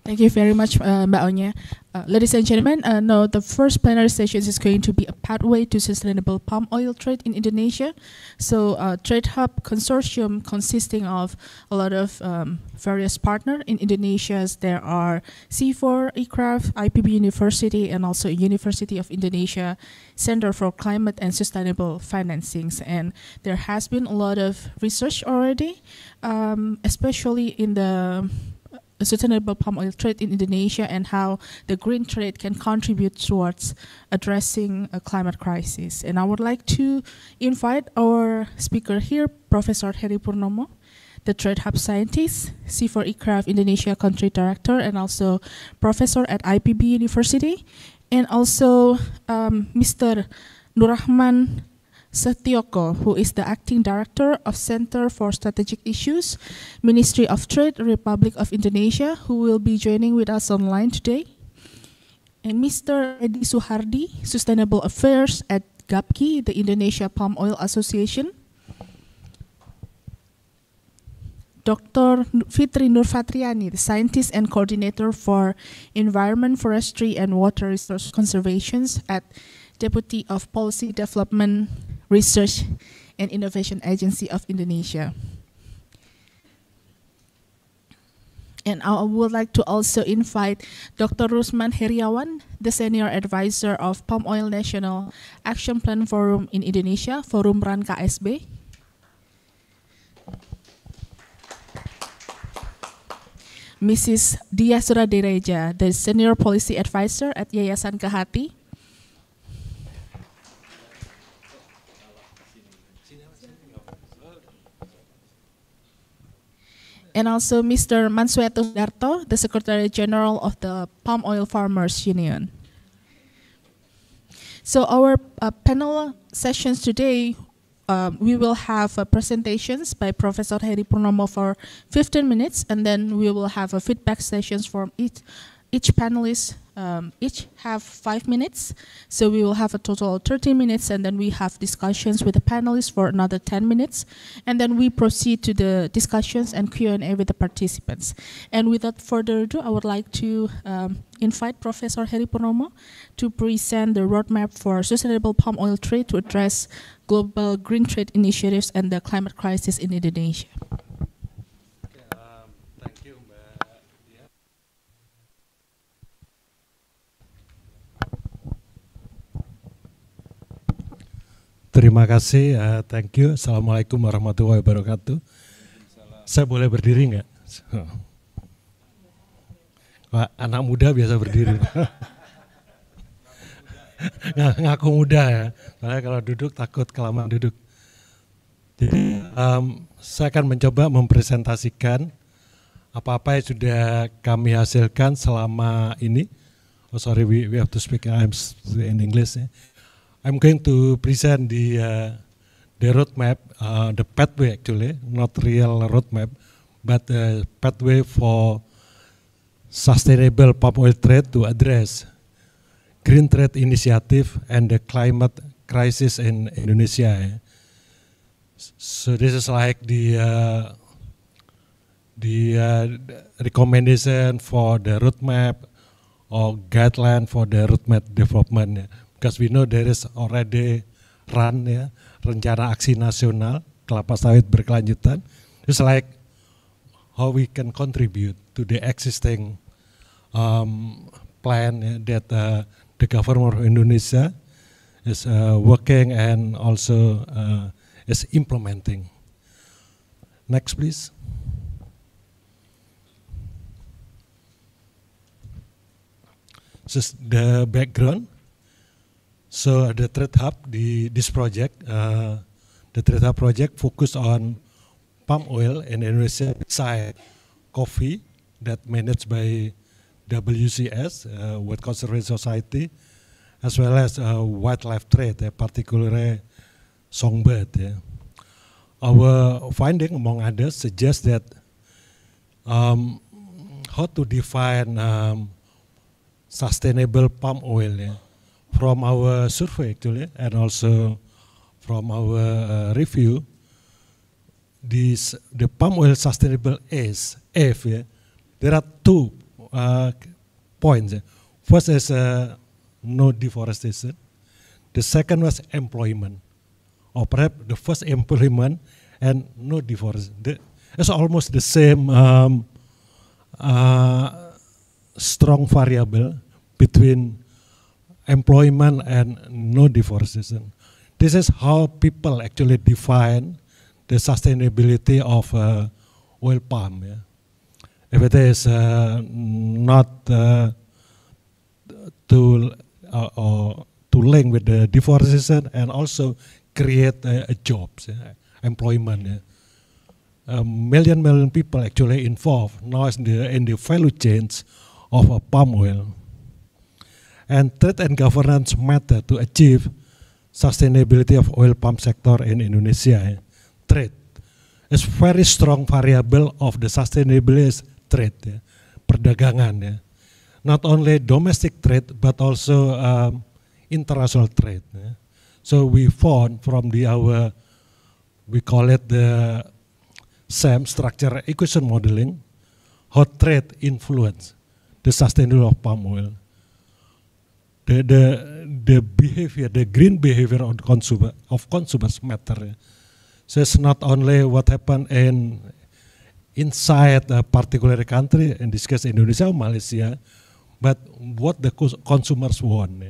Thank you very much, Mbak Onya. Ladies and gentlemen, now the first plenary session is going to be a pathway to sustainable palm oil trade in Indonesia. So Trade Hub Consortium consisting of a lot of various partners in Indonesia. There are C4, ICRAF, IPB University, and also University of Indonesia Center for Climate and Sustainable Financings. And there has been a lot of research already, especially in the sustainable palm oil trade in Indonesia and how the green trade can contribute towards addressing a climate crisis. And I would like to invite our speaker here, Professor Heri Purnomo, the Trade Hub Scientist, C4ICRAF Indonesia Country Director, and also Professor at IPB University, and also Mr. Nurrahman Setioko, who is the Acting Director of Center for Strategic Issues, Ministry of Trade, Republic of Indonesia, who will be joining with us online today. And Mr. Edi Suhardi, Sustainable Affairs at GAPKI, the Indonesia Palm Oil Association. Dr. Fitri Nurfatriani, the Scientist and Coordinator for Environment, Forestry, and Water Resource Conservation at Deputy of Policy Development, Research and Innovation Agency of Indonesia. And I would like to also invite Dr. Rusman Heriawan, the Senior Advisor of Palm Oil National Action Plan Forum in Indonesia, Forum RAN KSB. Mrs. Dia Suradereja, the Senior Policy Advisor at Yayasan Kehati. And also Mr. Mansueto Darto, the Secretary General of the Palm Oil Farmers Union. So our panel sessions today, we will have presentations by Professor Heri Purnomo for 15 minutes, and then we will have feedback sessions from each panelist. Each have 5 minutes, so we will have a total of 30 minutes, and then we have discussions with the panelists for another 10 minutes, and then we proceed to the discussions and Q&A with the participants. And without further ado, I would like to invite Professor Heri Purnomo to present the roadmap for sustainable palm oil trade to address global green trade initiatives and the climate crisis in Indonesia. Terima kasih, thank you. Assalamualaikum warahmatullahi wabarakatuh. Saya boleh berdiri nggak? Pak, anak muda biasa berdiri. Ngaku muda ya, soalnya kalau duduk takut kelamaan duduk. Jadi saya akan mencoba mempresentasikan apa-apa yang sudah kami hasilkan selama ini. Oh sorry, we have to speak in English. I'm going to present the roadmap, the pathway actually, not real roadmap, but the pathway for sustainable palm oil trade to address green trade initiative and the climate crisis in Indonesia. So this is like the recommendation for the roadmap or guideline for the roadmap development. Because we know there is already RAN, Rencana Aksi Nasional Kelapa Sawit Berkelanjutan. It's like how we can contribute to the existing plan that the government of Indonesia is working and also is implementing. Next, please. This is the background. So the Trade Hub, this project, the Trade Hub project focus on palm oil in Indonesia, beside coffee that managed by WCS, World Conservation Society, as well as wildlife trade, particularly songbird. Our finding, among others, suggests that how to define sustainable palm oil. From our survey actually, and also from our review, the palm oil sustainable F, there are two points. First is no deforestation. The second was employment, or perhaps the first employment and no deforestation. It's almost the same strong variable between employment and no deforestation. This is how people actually define the sustainability of oil palm. Yeah. If it is not to link with the deforestation and also create jobs, employment. Yeah. Million people actually involved now in the value chains of palm oil. And trade and governance matter to achieve sustainability of oil palm sector in Indonesia. Trade is very strong variable of the sustainability is trade, perdagangan. Not only domestic trade but also international trade. So we found from we call it the SAM, structure acquisition modeling, how trade influence the sustainability of palm oil. The behavior, the green behavior of consumers matter. So it's not only what happened inside a particular country, in this case Indonesia or Malaysia, but what the consumers want.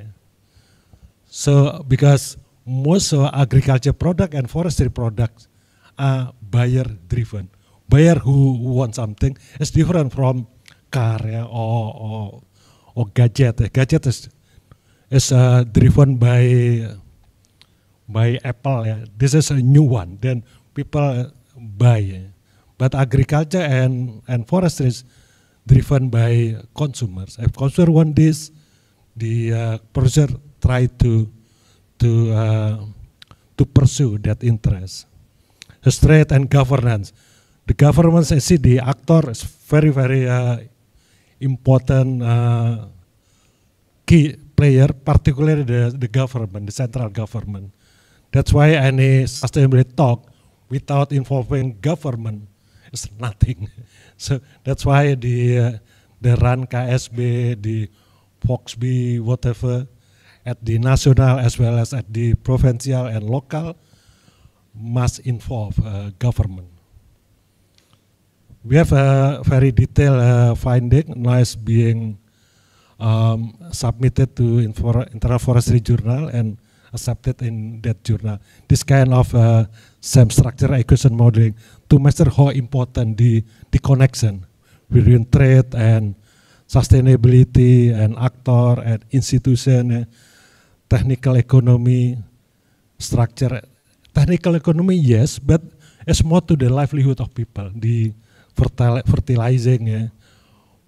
So because most agriculture product and forestry products are buyer driven. Buyer who want something is different from car or gadget. Gadget is driven by Apple. This is a new one. Then people buy. But agriculture and forestry is driven by consumers. If consumer want this, the producer try to pursue that interest. The trade and governance. The government, I see the actor is very important key player, particularly the government, the central government. That's why any sustainability talk without involving government is nothing. So that's why the RAN KSB, the FOXB, whatever, at the national as well as at the provincial and local must involve government. We have a very detailed finding, now is being submitted to International Forestry Journal and accepted in that journal. This kind of SAM structure acquisition modeling to measure how important the connection between trade and sustainability and actor and institution, technical economy, structure. Technical economy, yes, but it's more to the livelihood of people, the fertilizing.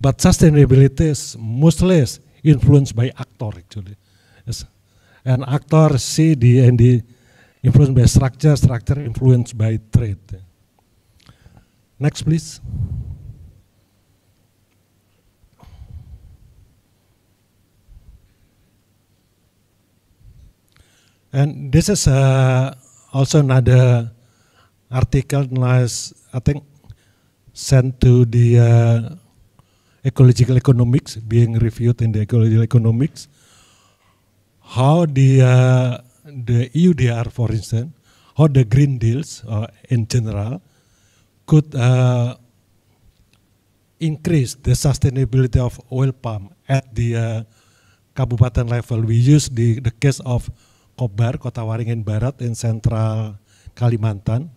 But sustainability is mostly influenced by actor actually. Yes. And actor see the influenced by structure influenced by trade. Next, please. And this is also another article, I think, sent to the ecological economics, being reviewed in the ecological economics. How the EUDR, for instance, how the green deals in general could increase the sustainability of oil palm at the kabupaten level. We use the case of Kobar, Kota Waringin Barat in central Kalimantan.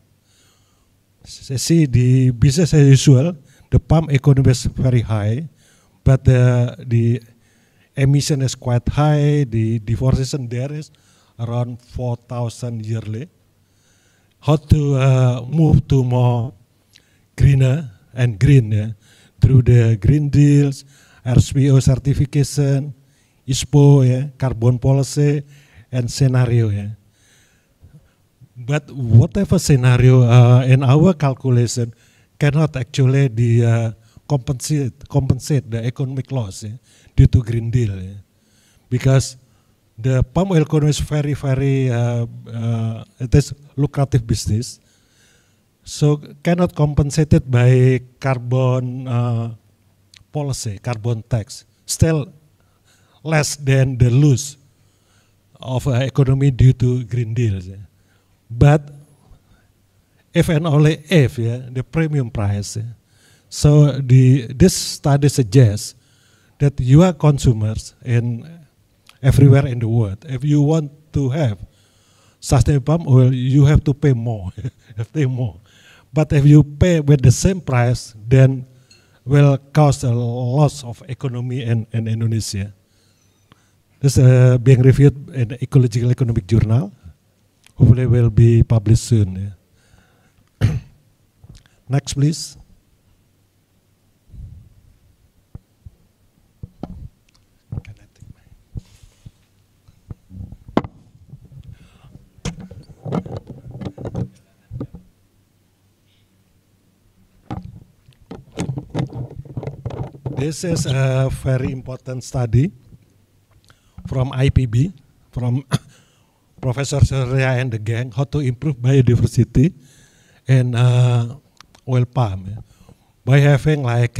See the business as usual, the palm economy is very high, but the emission is quite high, the deforestation there is around 4,000 yearly. How to move to more greener and green through the green deals, RSPO certification, ISPO, carbon policy, and scenario. But whatever scenario in our calculation cannot actually compensate the economic loss due to Green Deal, because the palm oil economy is very it is lucrative business, so cannot compensate it by carbon policy, carbon tax, still less than the loss of economy due to Green Deal. Yeah. But if and only if, the premium price. Yeah. So this study suggests that you are consumers in everywhere in the world. If you want to have sustainable palm oil, you have to pay more. Pay more. But if you pay with the same price, then will cause a loss of economy in Indonesia. This being reviewed in the Ecological Economic Journal. Hopefully will be published soon. Yeah. Next, please. This is a very important study from IPB, from Professor Surya and the gang, how to improve biodiversity in oil palm, by having like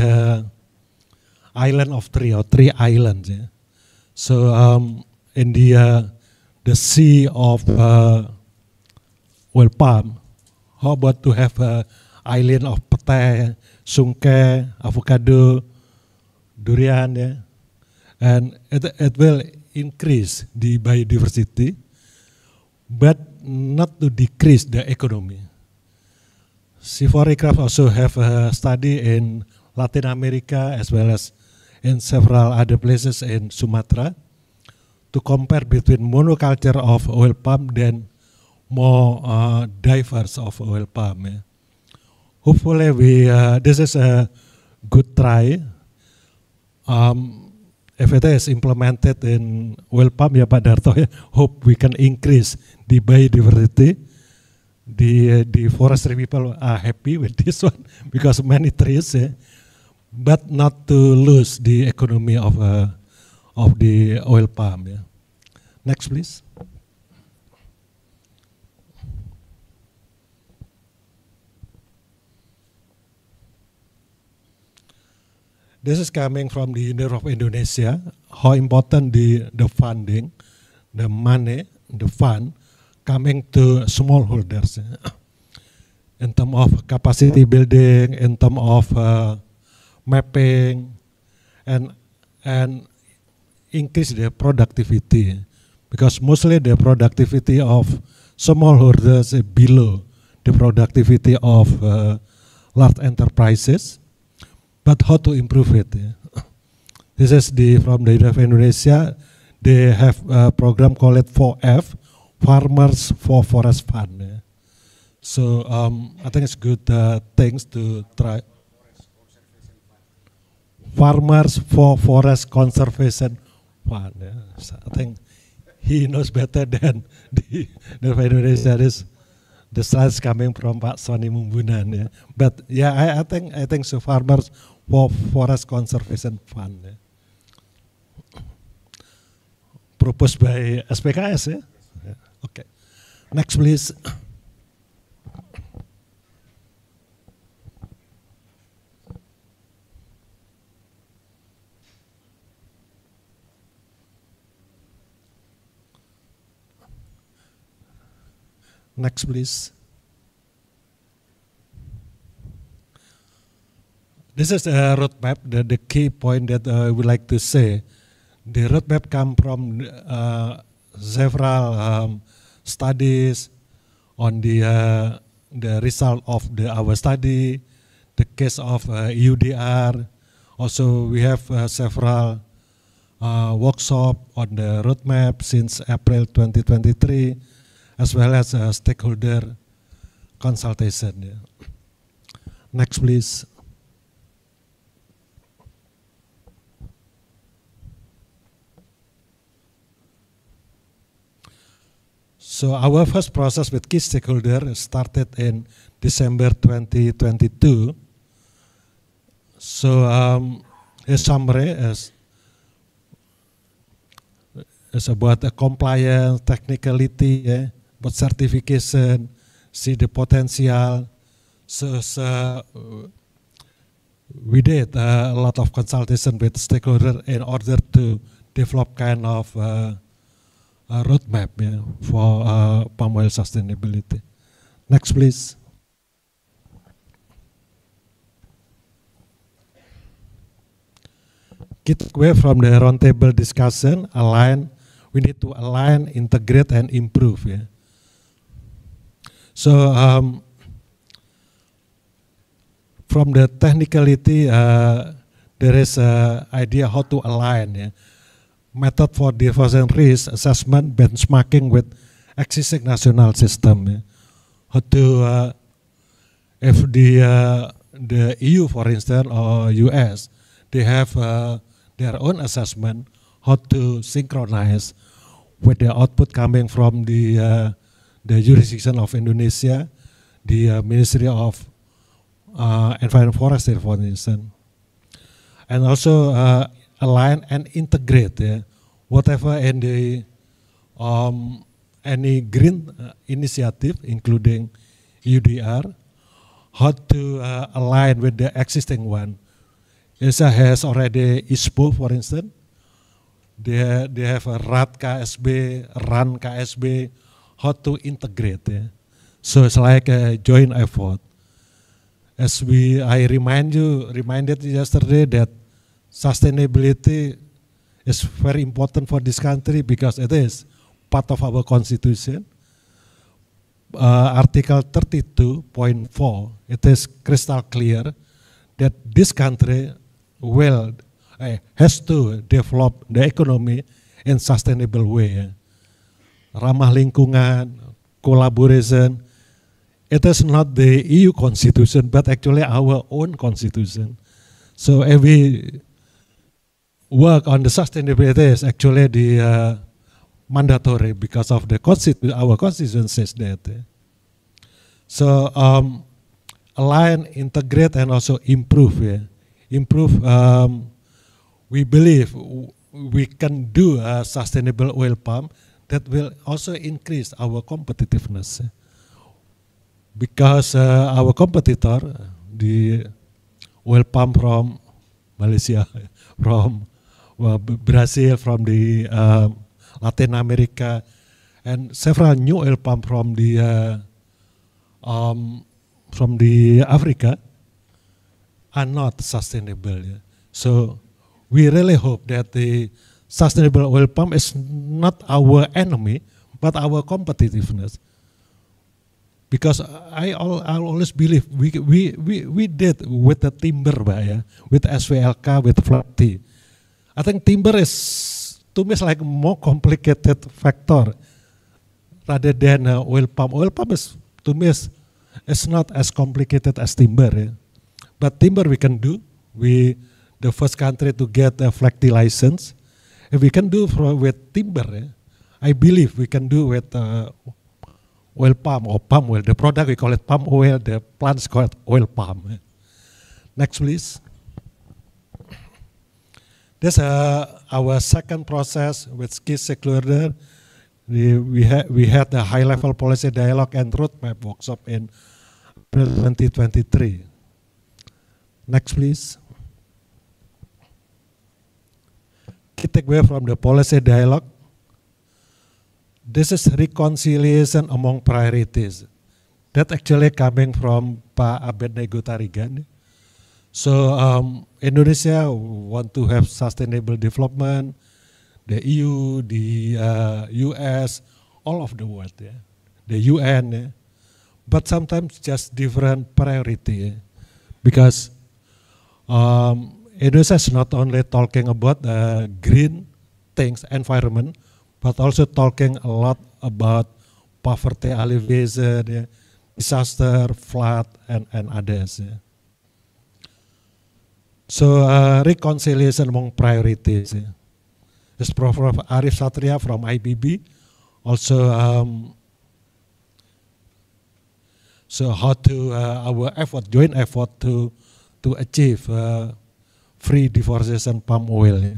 island of three or three islands. Yeah. So in the sea of oil palm, how about to have island of petai, sungkai, avocado, durian, yeah? And it will increase the biodiversity, but not to decrease the economy. CIFOR-ICRAF also have a study in Latin America as well as in several other places in Sumatra to compare between monoculture of oil palm and more diverse of oil palm. Yeah. Hopefully this is a good try. If it is implemented in oil palm, ya Pak Darto, ya, hope we can increase the biodiversity. The forestry people are happy with this one because many trees, but not to lose the economy of the oil palm. Yeah. Next, please. This is coming from the University of Indonesia, how important the funding, the money, the fund coming to smallholders in terms of capacity building, in terms of mapping, and increase their productivity, because mostly the productivity of smallholders is below the productivity of large enterprises. But how to improve it? Yeah. This is from the University of Indonesia. They have a program called 4F, Farmers for Forest Fund. Yeah. So I think it's good things to try. Farmers for Forest Conservation Fund. Yeah. So I think he knows better than the University of Indonesia. The slides coming from Pak Sony Mumbunan, yeah. But yeah, I think so. Farmers for Forest Conservation Fund, yeah. Proposed by SPKS, yeah. Yeah. Okay, next please. Next, please. This is a roadmap. The key point that I would like to say. The roadmap comes from several studies on the result of our study, the case of EUDR. Also, we have several workshops on the roadmap since April 2023. As well as a stakeholder consultation. Yeah. Next, please. So our first process with key stakeholder started in December 2022. So a summary is about the compliance, technicality, yeah, about certification, see the potential. So we did a lot of consultation with stakeholders in order to develop kind of a roadmap, yeah, for palm oil sustainability. Next, please. Get away from the roundtable discussion, we need to align, integrate, and improve. Yeah. So from the technicality, there is an idea how to align. Yeah. Method for deforestation risk assessment, benchmarking with existing national system. Yeah. How to, if the EU, for instance, or US, they have their own assessment, how to synchronize with the output coming from the jurisdiction of Indonesia, the Ministry of Environment and Forestry, for instance, and also align and integrate, yeah, whatever in the any green initiative, including EUDR, how to align with the existing one. ESA has already ISPO, for instance. They have a RAD KSB, RAN KSB, how to integrate. Yeah. So it's like a joint effort. As I reminded you yesterday that sustainability is very important for this country because it is part of our constitution. Article 32.4, it is crystal clear that this country has to develop the economy in sustainable way. Ramah lingkungan, collaboration. It is not the EU constitution, but actually our own constitution. So every work on the sustainability is actually the mandatory because of the our constitution says that. So align, integrate, and also improve. Yeah. Improve. We believe we can do a sustainable oil palm that will also increase our competitiveness. Because our competitor, the oil palm from Malaysia, from Brazil, from the Latin America, and several new oil palm from the Africa are not sustainable. Yeah. So we really hope that the sustainable oil palm is not our enemy, but our competitiveness. Because I always believe we did with the timber, yeah, with SVLK, with flat tea. I think timber is, to me, is like more complicated factor rather than oil palm. Oil palm is, to me, is not as complicated as timber. Yeah. But timber we can do. We the first country to get a flat tea license. If we can do with timber, yeah, I believe we can do with oil palm or palm oil. The product we call it palm oil, the plants call it oil palm. Yeah. Next, please. This is our second process with key stakeholders. We had a high-level policy dialogue and roadmap workshop in April 2023. Next, please. Key takeaway from the policy dialogue. This is reconciliation among priorities. That actually coming from Pak Abednego Tarigan. So Indonesia want to have sustainable development, the EU, the US, all of the world, yeah. The UN, yeah. But sometimes just different priority, yeah. Because Indonesia is not only talking about green things, environment, but also talking a lot about poverty alleviation, yeah, disaster, flood, and others. Yeah. So reconciliation among priorities. Yeah. This Professor Arif Satria from IBB also so how to our effort, joint effort to achieve free deforestation palm oil. Yeah.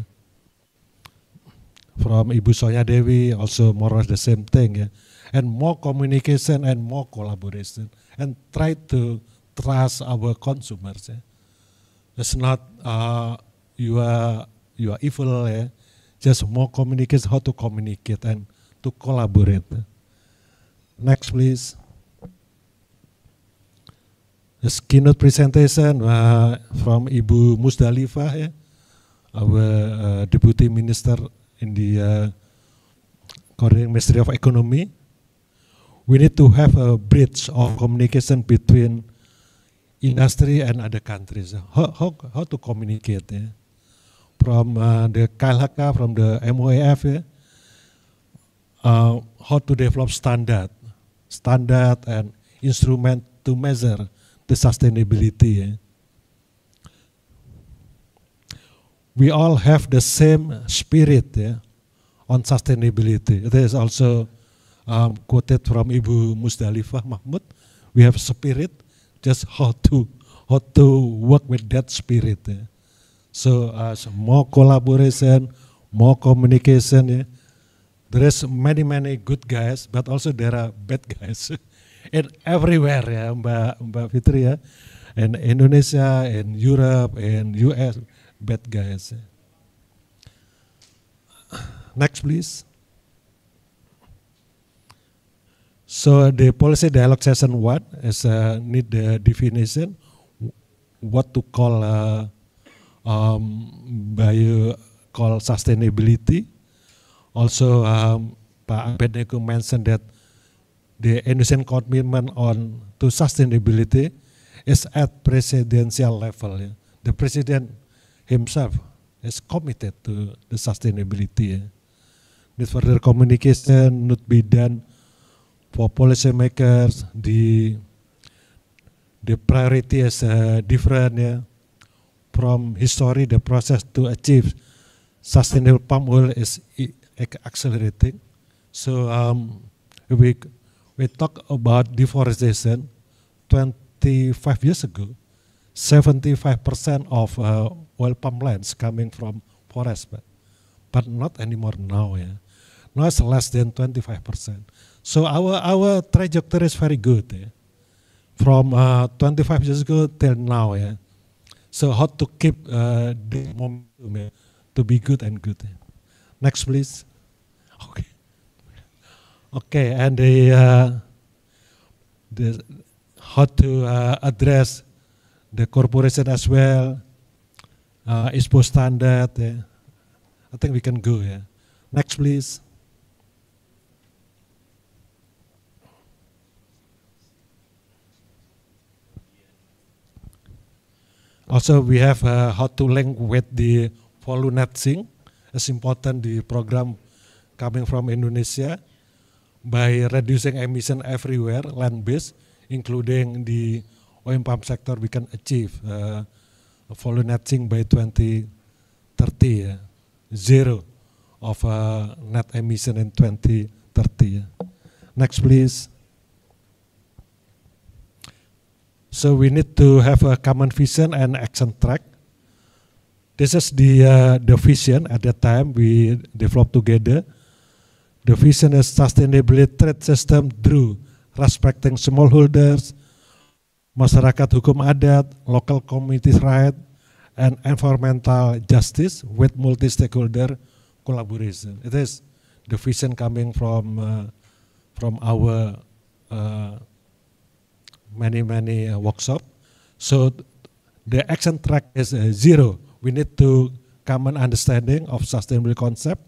From Ibu Sonia Dewi also more or less the same thing. Yeah. And more communication and more collaboration and try to trust our consumers. Yeah. It's not you are evil, yeah. Just more communicate, how to communicate and to collaborate. Next, please. This keynote presentation from Ibu Musdalifah, yeah, our Deputy Minister in the Korean Ministry of Economy. We need to have a bridge of communication between industry and other countries. How to communicate, yeah? From the KLHK, from the MOEF, yeah? How to develop standard and instrument to measure the sustainability. Yeah? We all have the same spirit, yeah, on sustainability. It is also quoted from Ibu Musdalifah Mahmud. We have spirit, just how to work with that spirit. Yeah. So more collaboration, more communication. Yeah. There is many good guys, but also there are bad guys. And everywhere, yeah, Mbak Fitri, yeah. In Indonesia, in Europe, in US, bad guys. Yeah. Next, please. So the policy dialogue session 1 is need the definition what to call call sustainability. Also, Pak Abednego mentioned that the Indonesian commitment to sustainability is at presidential level. Yeah. The president himself is committed to the sustainability. Yeah. Need further communication not be done for policymakers. The priority is different. Yeah. From history, the process to achieve sustainable palm oil is accelerating. So we talk about deforestation. 25 years ago, 75% of oil palm lands coming from forest, but not anymore now. Yeah. Now it's less than 25%. So our trajectory is very good. Yeah. From 25 years ago till now. Yeah. So how to keep the momentum, yeah, to be good and good. Yeah. Next, please. Okay. Okay, and the how to address the corporation as well, ISPO standard. Yeah. I think we can go. Yeah. Next, please. Also, we have how to link with the Volunetzing. It's important, the program coming from Indonesia, by reducing emission everywhere, land-based, including the oil palm sector. We can achieve Volunetzing by 2030, yeah. Zero of net emission in 2030. Yeah. Next, please. So we need to have a common vision and action track. This is the vision at that time we developed together. The vision is sustainable trade system through respecting smallholders, masyarakat hukum adat, local communities right, and environmental justice with multi-stakeholder collaboration. It is the vision coming from our many workshops. So the action track is zero. We need to common understanding of sustainable concept.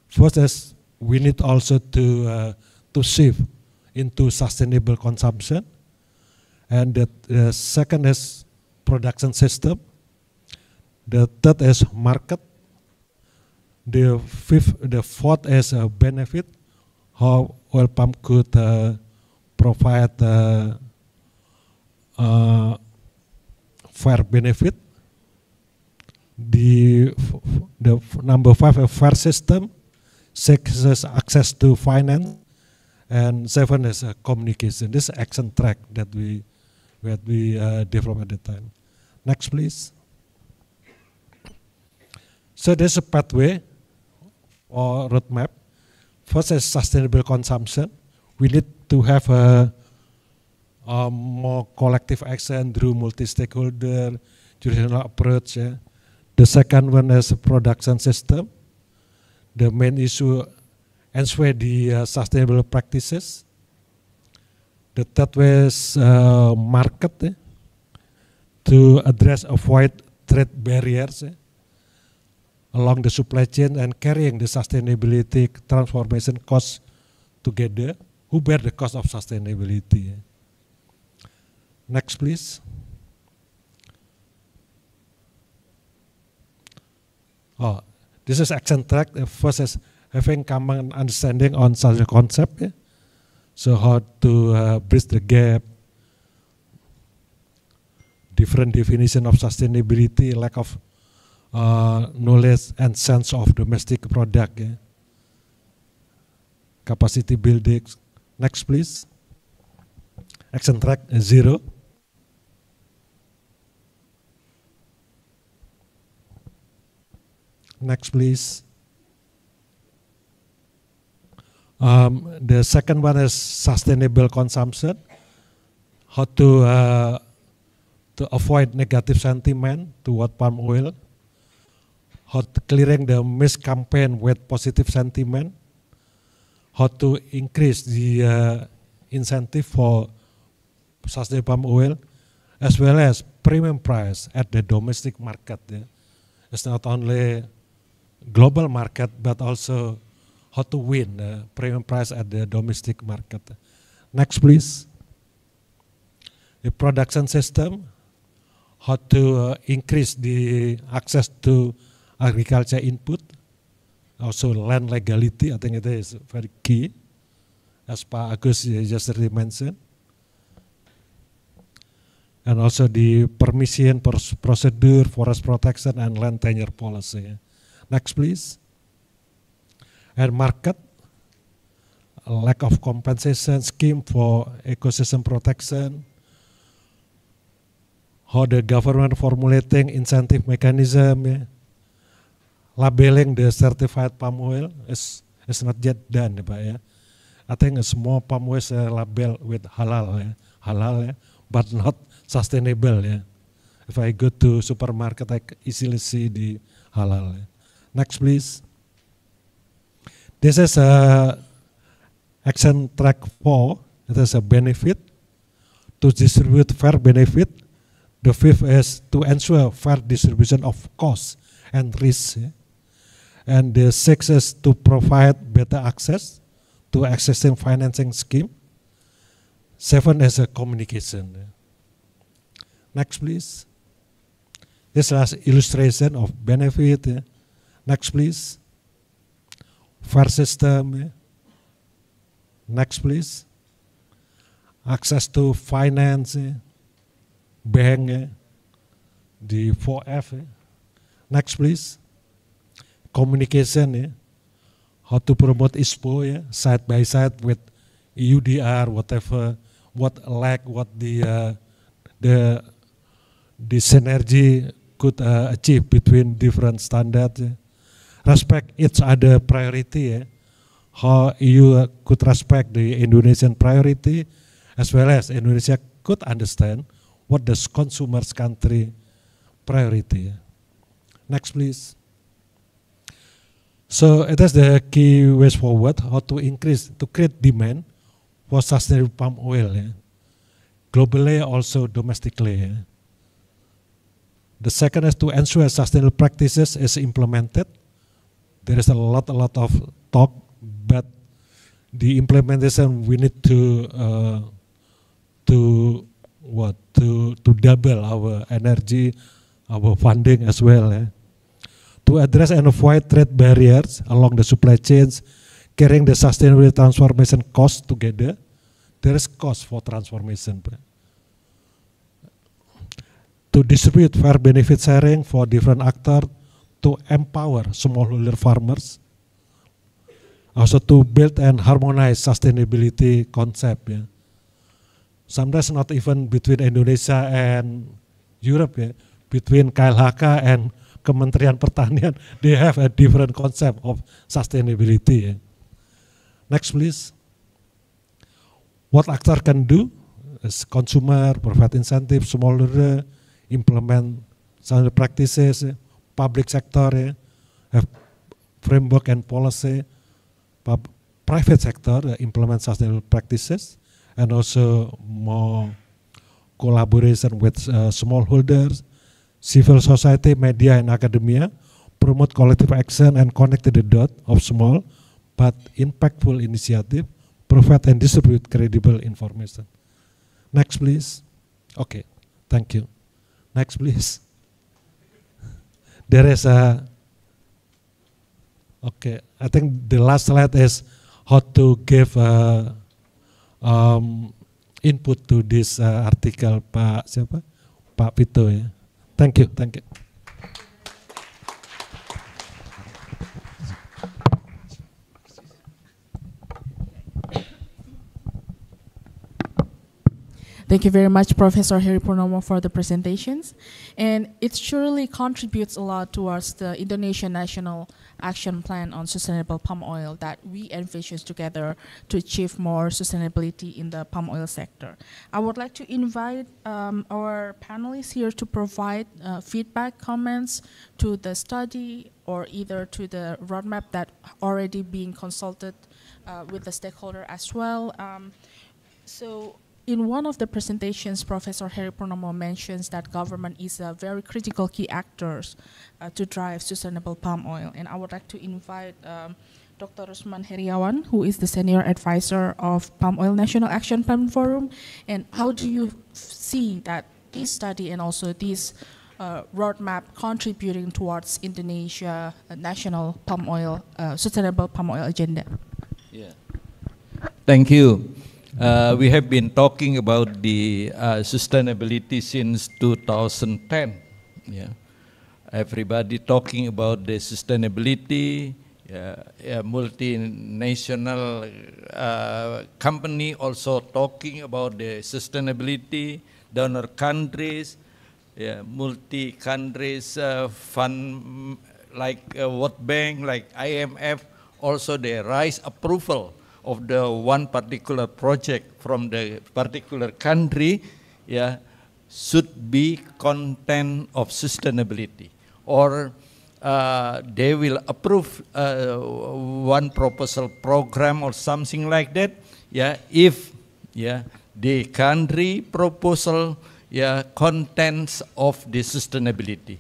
First is we need also to shift into sustainable consumption, and the second is production system. The third is market. The fourth is benefit. How oil palm could provide fair benefit. The number 5, a fair system. 6 is access to finance, and 7 is communication. This is action track that we developed at the time. Next, please. So there's a pathway or roadmap. First is sustainable consumption. We need to have a more collective action through multi-stakeholder, jurisdictional approach. The second one is production system. The main issue ensure the sustainable practices. The third way is market to address avoid trade barriers along the supply chain and carrying the sustainability transformation costs together. Who bear the cost of sustainability? Next, please. Oh, this is action track. First is having common understanding on such a concept. So how to bridge the gap, different definition of sustainability, lack of knowledge and sense of domestic product. Capacity building. Next, please. Action track 0. Next, please. The second one is sustainable consumption. How to avoid negative sentiment toward palm oil. How to clearing the miscampaign with positive sentiment. How to increase the incentive for sustainable palm oil, as well as premium price at the domestic market. It's not only global market, but also how to win the premium price at the domestic market. Next, please. The production system, how to increase the access to agriculture input, also land legality. I think it is very key, as Pak Agus just mentioned. And also the permission procedure, forest protection, and land tenure policy. Next, please. And market, lack of compensation scheme for ecosystem protection. How the government formulating incentive mechanism, labeling the certified palm oil is not yet done, Pak. I think a small palm oil is labeled with halal, but not sustainable. If I go to supermarket, I easily see the halal. Next, please. This is action track 4. It is a benefit to distribute fair benefit. The fifth is to ensure fair distribution of costs and risks. And the sixth is to provide better access to existing financing scheme. 7 is a communication. Next, please. This is illustration of benefit. Next, please. Fair system. Next, please. Access to finance, bank, the 4F. Next, please. Communication, how to promote ISPO, side by side with EUDR, whatever, what the synergy could achieve between different standards. Respect each other priority, how EU could respect the Indonesian priority, as well as Indonesia could understand what the consumer's country priority. Next, please. So it is the key ways forward, how to create demand for sustainable palm oil, globally, also domestically. The second is to ensure sustainable practices is implemented. There is a lot of talk, but the implementation we need to double our energy, our funding as well. To address and avoid trade barriers along the supply chains, carrying the sustainable transformation cost together. There is cost for transformation. To distribute fair benefit sharing for different actors, to empower smallholder farmers, also to build and harmonize sustainability concept. Sometimes not even between Indonesia and Europe, between KLHK and Kementerian Pertanian, they have a different concept of sustainability. Next, please. What actor can do is consumer, provide incentive, smallholder, implement sustainable practices, public sector, have framework and policy, private sector implement sustainable practices, and also more collaboration with smallholders, civil society, media, and academia, promote collective action and connect the dot of small but impactful initiative, provide and distribute credible information. Next, please. Okay, thank you. Next, please. There is a, okay, I think the last slide is how to give input to this article, Pak siapa? Pak Vito ya. Thank you, thank you. Thank you very much, Professor Heri Purnomo, for the presentations. And it surely contributes a lot towards the Indonesian National Action Plan on Sustainable Palm Oil that we envision together to achieve more sustainability in the palm oil sector. I would like to invite our panelists here to provide feedback, comments to the study or either to the roadmap that already being consulted with the stakeholder as well. So in one of the presentations, Professor Heri Purnomo mentions that government is a very critical key actors to drive sustainable palm oil. And I would like to invite Dr. Rusman Heriawan, who is the Senior Advisor of Palm Oil National Action Plan Forum. And how do you see that this study and also this roadmap contributing towards Indonesia national palm oil, sustainable palm oil agenda? Yeah. Thank you. We have been talking about the sustainability since 2010. Yeah, everybody talking about the sustainability. Multinational company also talking about the sustainability. Donor countries, multi countries fund like World Bank, like IMF, also they raise approval of the one particular project from the particular country, should be content of sustainability, or they will approve one proposal program or something like that, if the country proposal contents of the sustainability.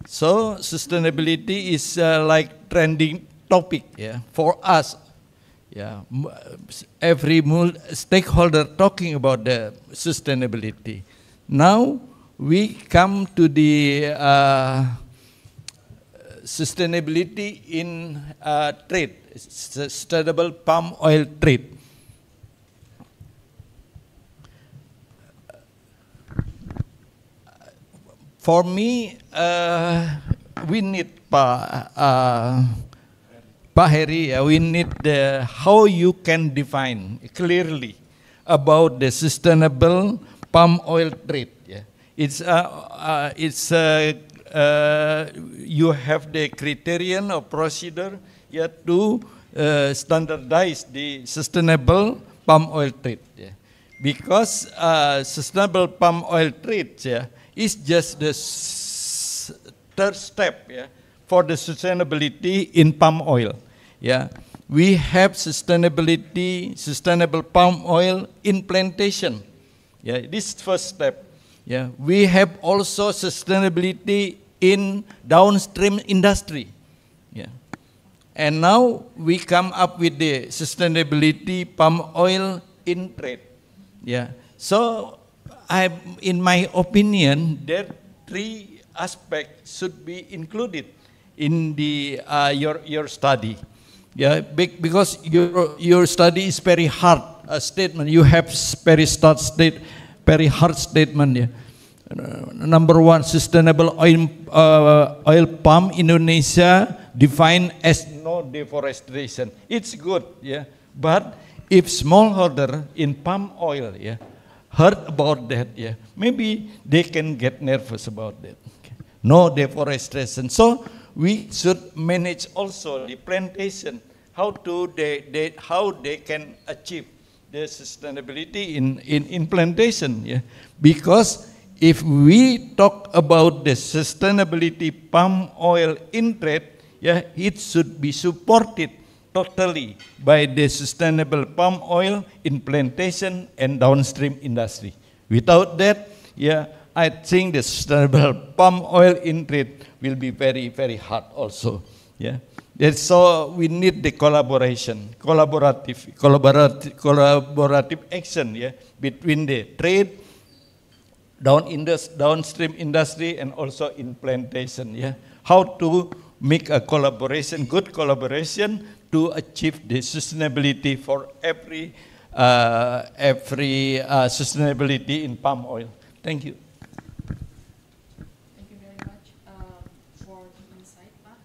So sustainability is like trending topic for us. Every stakeholder talking about the sustainability. Now we come to the sustainability in trade, sustainable palm oil trade. For me, we need Pak Heri, we need how you can define clearly about the sustainable palm oil trade. It's you have the criterion or procedure to standardize the sustainable palm oil trade. Because sustainable palm oil trade is just the third step for the sustainability in palm oil. We have sustainable palm oil in plantation. This first step. We have also sustainability in downstream industry. And now we come up with the sustainability palm oil in trade. So in my opinion, there three aspects should be included in the your study. Because your study is very hard statement. You have very hard statement. Number one, sustainable oil palm Indonesia defined as no deforestation. It's good, but if smallholder in palm oil, heard about that, maybe they can get nervous about that. No deforestation. So we should manage also the plantation. How they can achieve the sustainability in plantation. Because if we talk about the sustainability palm oil in trade, yeah, it should be supported totally by the sustainable palm oil in plantation and downstream industry. Without that, yeah, I think the sustainable palm oil in trade will be very, very hard also. Yeah. So we need the collaborative action, yeah, between the trade, downstream industry, and also in plantation. Yeah, how to make a collaboration, good collaboration, to achieve the sustainability for every sustainability in palm oil. Thank you. Thank you very much for the insight, Pak.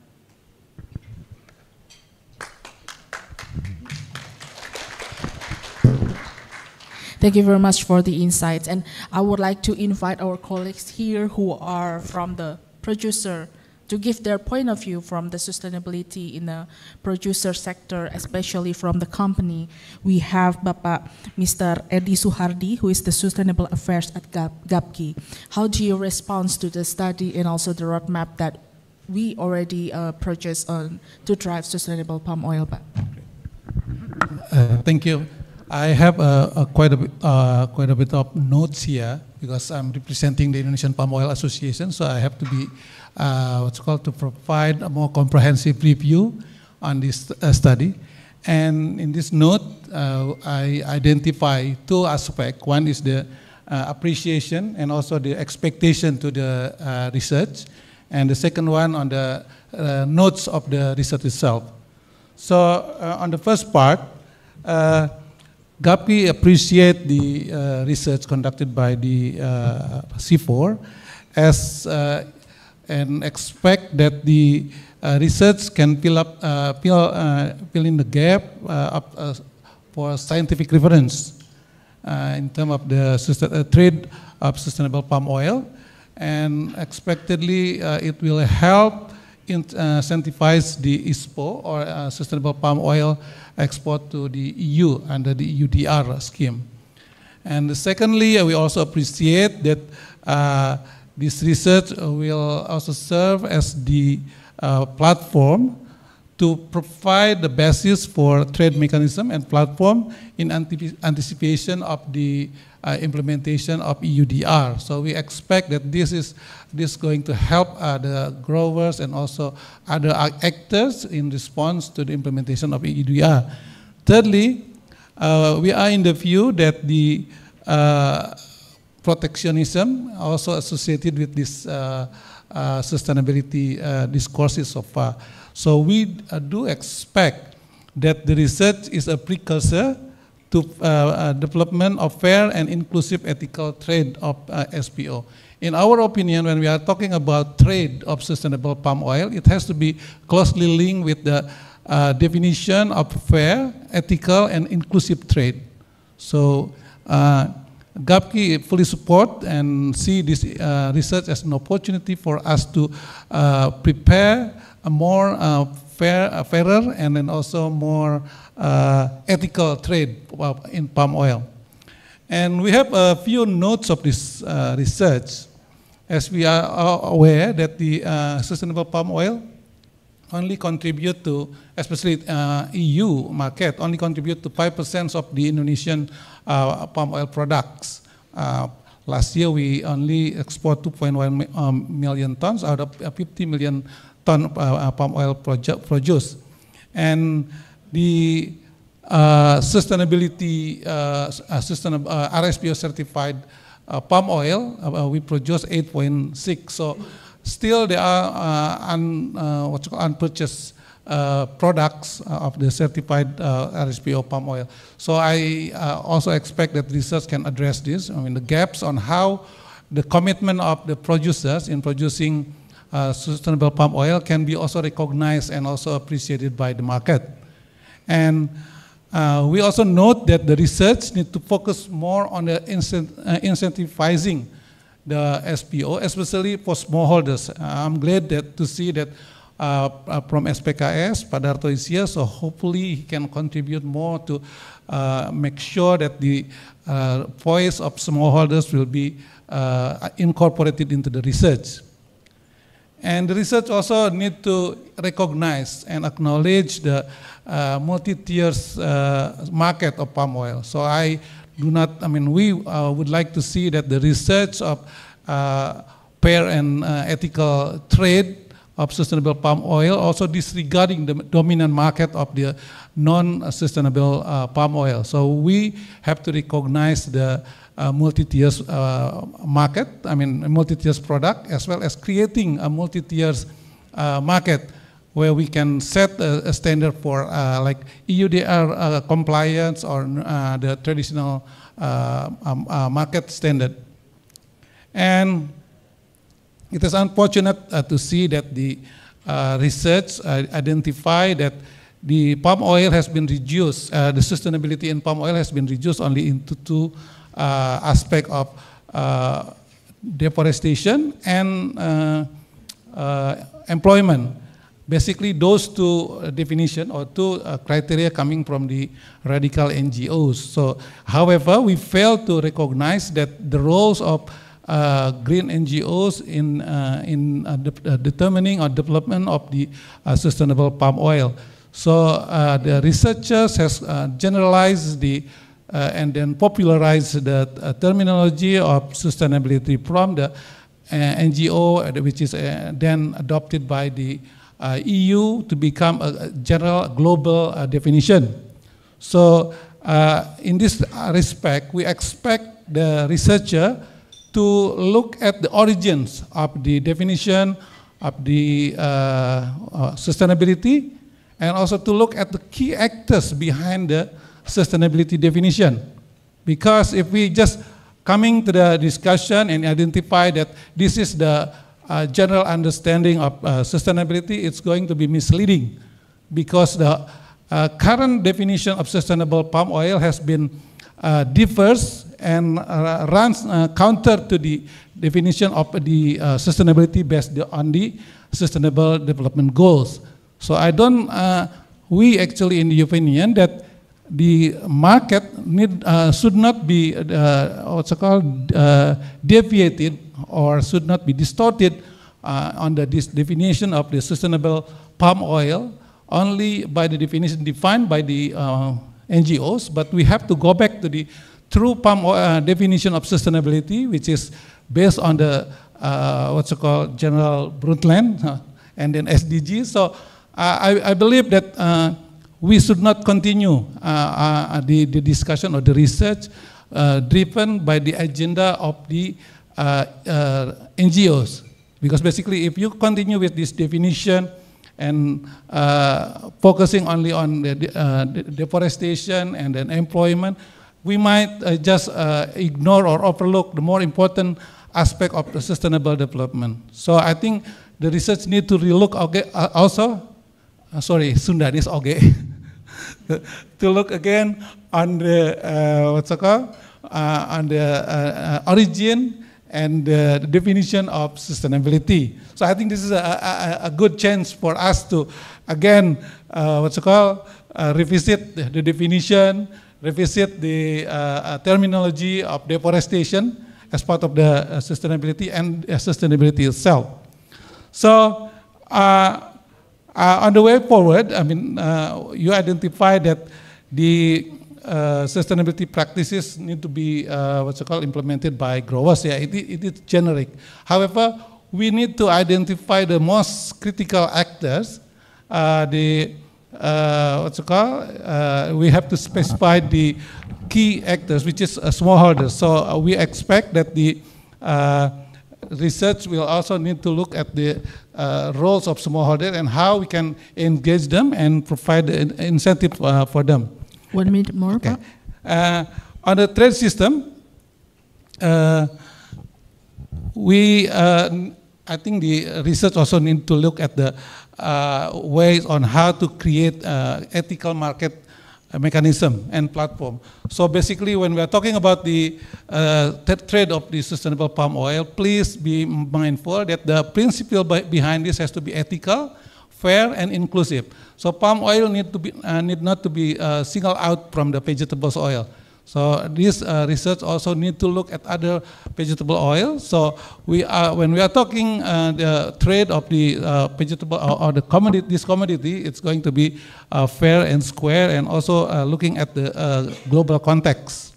Thank you very much for the insights, and I would like to invite our colleagues here who are from the producer to give their point of view from the sustainability in the producer sector, especially from the company. We have Bapak Mr. Edi Suhardi, who is the Sustainable Affairs at GAPKI. How do you respond to the study and also the roadmap that we already purchased on to drive sustainable palm oil, Pak? Thank you. I have quite a bit of notes here because I'm representing the Indonesian Palm Oil Association, so I have to be to provide a more comprehensive review on this study. And in this note, I identify two aspects. One is the appreciation and also the expectation to the research, and the second one on the notes of the research itself. So on the first part, GAPKI appreciate the research conducted by the C4 as and expect that the research can fill in the gap for scientific reference in terms of the trade of sustainable palm oil, and expectedly it will help incentivize the ISPO or sustainable palm oil export to the EU under the EUDR scheme. And secondly, we also appreciate that this research will also serve as the platform to provide the basis for trade mechanism and platform in anticipation of the implementation of EUDR. So we expect that this is going to help the growers and also other actors in response to the implementation of EUDR. Thirdly, we are in the view that the protectionism also associated with this sustainability discourses so far. So we do expect that the research is a precursor to development of fair and inclusive ethical trade of SPO. In our opinion, when we are talking about trade of sustainable palm oil, it has to be closely linked with the definition of fair, ethical, and inclusive trade. So GAPKI fully support and see this research as an opportunity for us to prepare a more fairer and then also more ethical trade in palm oil. And we have a few notes of this research. As we are aware that the sustainable palm oil only contribute to, especially EU market, only contribute to 5% of the Indonesian palm oil products. Last year we only export 2.1 million tons out of 50 million ton palm oil produced. And the sustainability, RSPO certified palm oil, we produce 8.6. So still there are unpurchased products of the certified RSPO palm oil. So I also expect that research can address this. I mean, the gaps on how the commitment of the producers in producing sustainable palm oil can be also recognized and also appreciated by the market. And we also note that the research needs to focus more on the incentivizing the SPO, especially for smallholders. I'm glad to see that from SPKS, Pak Darto is here, so hopefully he can contribute more to make sure that the voice of smallholders will be incorporated into the research. And the research also need to recognize and acknowledge the multi-tiers market of palm oil. So we would like to see that the research of fair and ethical trade of sustainable palm oil, also disregarding the dominant market of the non-sustainable palm oil. So we have to recognize the multi-tiers market, multi-tiers product, as well as creating a multi-tiers market where we can set a standard for like EUDR compliance or the traditional market standard. And it is unfortunate to see that the research identify that the palm oil has been reduced, the sustainability in palm oil has been reduced only into two aspects of deforestation and employment. Basically, those two definitions or two criteria coming from the radical NGOs. So, however, we fail to recognize that the roles of green NGOs in determining or development of the sustainable palm oil. So the researchers has generalized the and then popularized the terminology of sustainability from the NGO, which is then adopted by the EU to become a general global definition. So in this respect, we expect the researcher to look at the origins of the definition of the sustainability, and also to look at the key actors behind the sustainability definition. Because if we just coming to the discussion and identify that this is the general understanding of sustainability, it's going to be misleading, because the current definition of sustainable palm oil has been differs and runs counter to the definition of the sustainability based on the Sustainable Development Goals. So we actually in the opinion that the market should not be deviated or should not be distorted on this definition of the sustainable palm oil only by the definition defined by the NGOs, but we have to go back to the true palm oil definition of sustainability, which is based on the General Brundtland and then SDGs. So I believe that we should not continue the discussion or the research driven by the agenda of the NGOs, because basically if you continue with this definition and focusing only on the deforestation and then employment, we might just ignore or overlook the more important aspect of the sustainable development. So I think the research need to relook also, Sunda, this okay, to look again on the on the origin and the definition of sustainability. So I think this is a good chance for us to again revisit the definition, revisit the terminology of deforestation as part of the sustainability and sustainability itself. So on the way forward, you identify that the sustainability practices need to be implemented by growers. Yeah, it is generic. However, we need to identify the most critical actors. We have to specify the key actors, which is smallholders. So we expect that the research will also need to look at the roles of smallholders and how we can engage them and provide the incentive for them. 1 minute more. Okay. On the trade system, I think the research also need to look at the ways on how to create ethical market mechanism and platform. So basically, when we are talking about the trade of the sustainable palm oil, please be mindful that the principle behind this has to be ethical, fair and inclusive. So palm oil need not to be singled out from the vegetable oil. So this research also need to look at other vegetable oil. So when we are talking the trade of the vegetable or the commodity, this commodity, it's going to be fair and square, and also looking at the global context.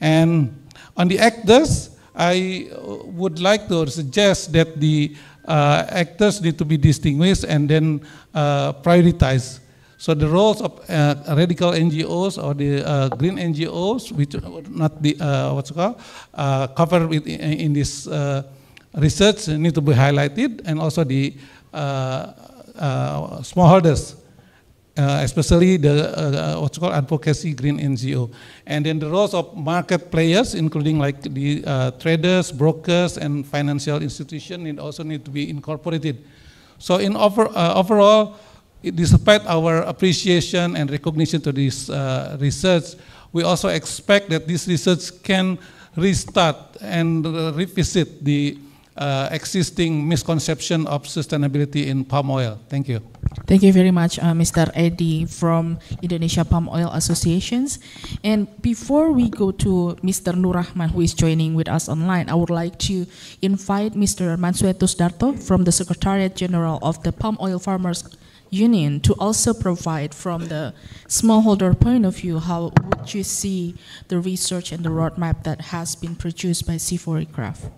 And on the actors, I would like to suggest that the actors need to be distinguished and then prioritized. So the roles of radical NGOs or the green NGOs, which would not be covered in this research, need to be highlighted, and also the smallholders, especially the advocacy green NGO, and then the roles of market players, including like the traders, brokers, and financial institutions, also need to be incorporated. So in overall, despite our appreciation and recognition to this research, we also expect that this research can restart and revisit the existing misconception of sustainability in palm oil. Thank you. Thank you very much, Mr. Eddie from Indonesia Palm Oil Associations. And before we go to Mr. Nur Rahman, who is joining with us online, I would like to invite Mr. Mansueto Darto from the Secretariat General of the Palm Oil Farmers Union to also provide from the smallholder point of view, how would you see the research and the roadmap that has been produced by C4ICRAF?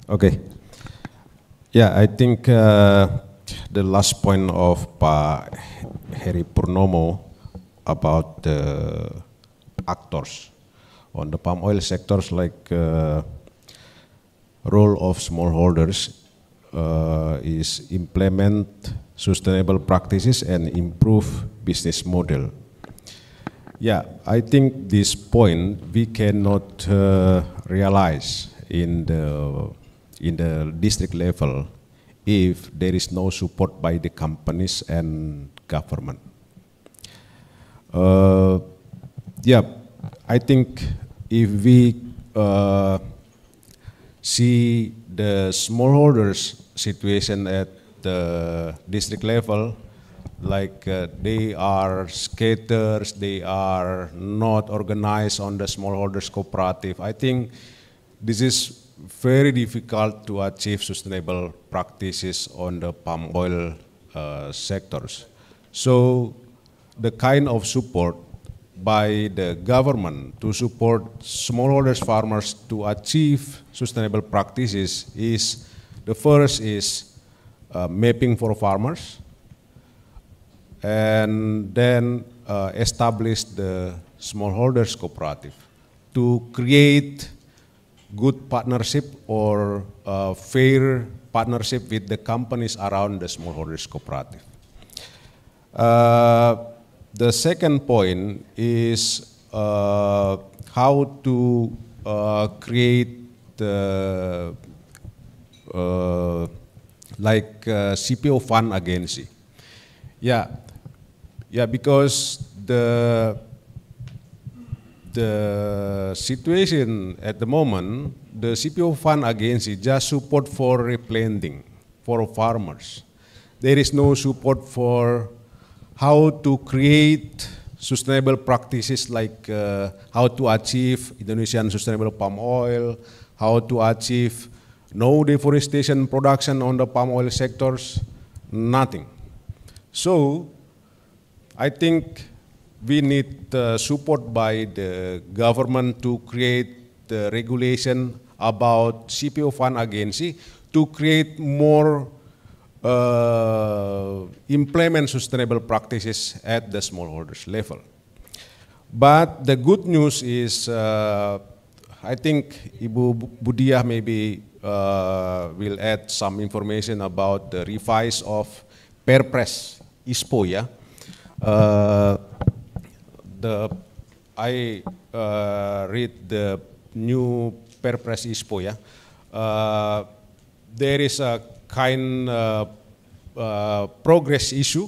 Okay. Yeah, I think the last point of Pak Heri Purnomo about the actors on the palm oil sectors, like role of smallholders is implement sustainable practices and improve business model. Yeah, I think this point we cannot realize in the district level if there is no support by the companies and government. Yeah, I think if we see the smallholders situation at the district level, like they are scattered, they are not organized on the smallholders cooperative, I think this is very difficult to achieve sustainable practices on the palm oil sectors. So the kind of support by the government to support smallholders farmers to achieve sustainable practices is, the first is mapping for farmers, and then establish the smallholders cooperative to create good partnership or fair partnership with the companies around the smallholders cooperative. The second point is how to create the CPO fund agency. Yeah, because the situation at the moment, the CPO fund agency just support for replanting for farmers. There is no support for how to create sustainable practices, like how to achieve Indonesian sustainable palm oil, how to achieve no deforestation production on the palm oil sectors, nothing. So I think we need support by the government to create the regulation about CPO fund agency to create more implement sustainable practices at the smallholders level. But the good news is, I think Ibu Budiah maybe will add some information about the revise of Perpres ISPO, yeah. I read the new Perpres ISPO, yeah. There is a kind progress issue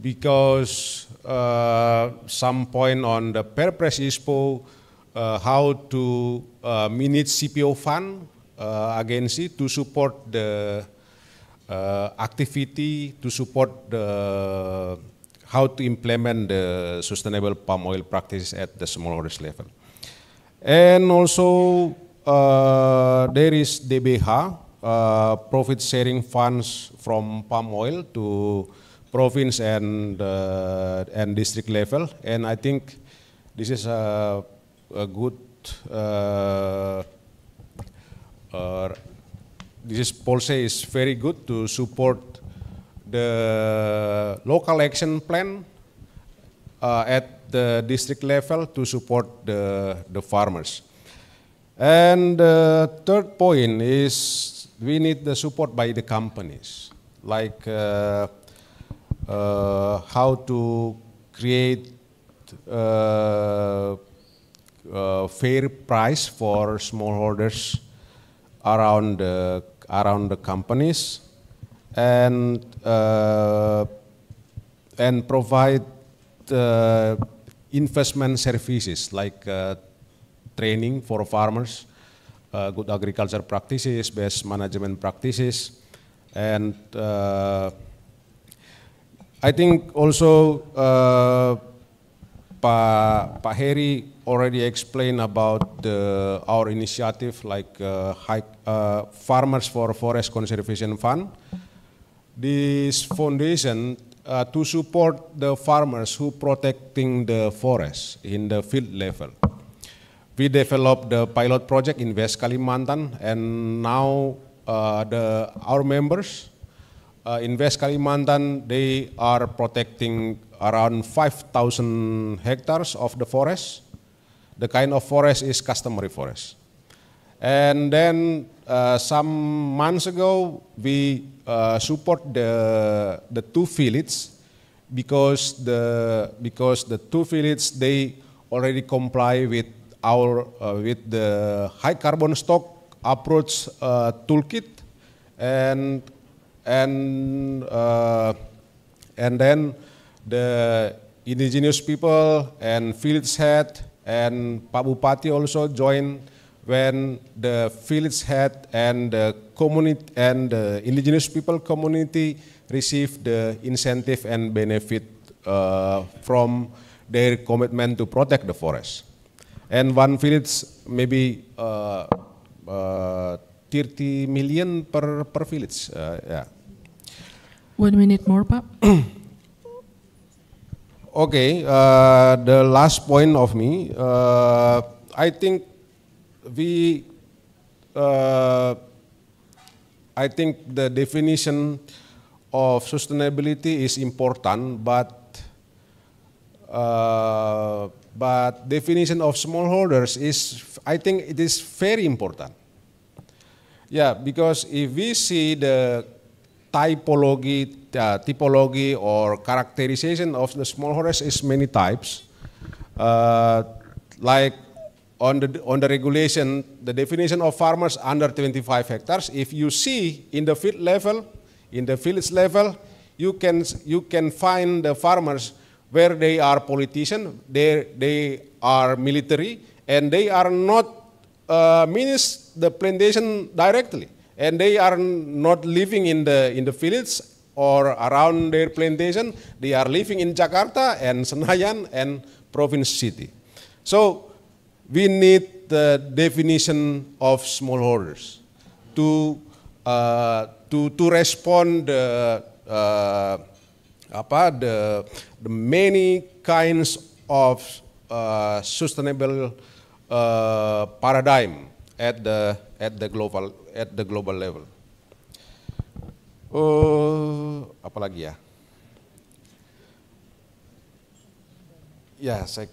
because some point on the Perpres ISPO, how to manage CPO fund agency to support the activity, to support the how to implement the sustainable palm oil practices at the smallholders level. And also there is DBH, profit sharing funds from palm oil to province and district level, and I think this is a good this policy is very good to support the local action plan at the district level to support the farmers. And the third point is we need the support by the companies, like how to create fair price for smallholders around the companies, and provide investment services like training for farmers, good agriculture practices, best management practices, and I think also Pak Heri already explained about our initiative like Farmers for Forest Conservation Fund. This foundation to support the farmers who protecting the forest in the field level. We developed the pilot project in West Kalimantan, and now our members in West Kalimantan, they are protecting around 5,000 hectares of the forest. The kind of forest is customary forest. And then some months ago, we support the two villages because the two villages, they already comply with with the high carbon stock approach toolkit, and then the indigenous people and village head and Pak Bupati also joined when the village head and the community and the indigenous people community receive the incentive and benefit from their commitment to protect the forest. And one village maybe 30 million per village. Yeah. 1 minute more, Pak. Okay, the last point of me, I think I think the definition of sustainability is important, but definition of smallholders is, I think it is very important. Yeah, because if we see the typology or characterization of the smallholders is many types. Like on the regulation, the definition of farmers under 25 hectares. If you see in the field level, in the village level, you can find the farmers where they are politicians, they are military, and they are not manage the plantation directly. And they are not living in the village or around their plantation. They are living in Jakarta and Senayan and province city. So we need the definition of smallholders to respond the many kinds of sustainable paradigm at the global level. Apalagi ya? Ya, saya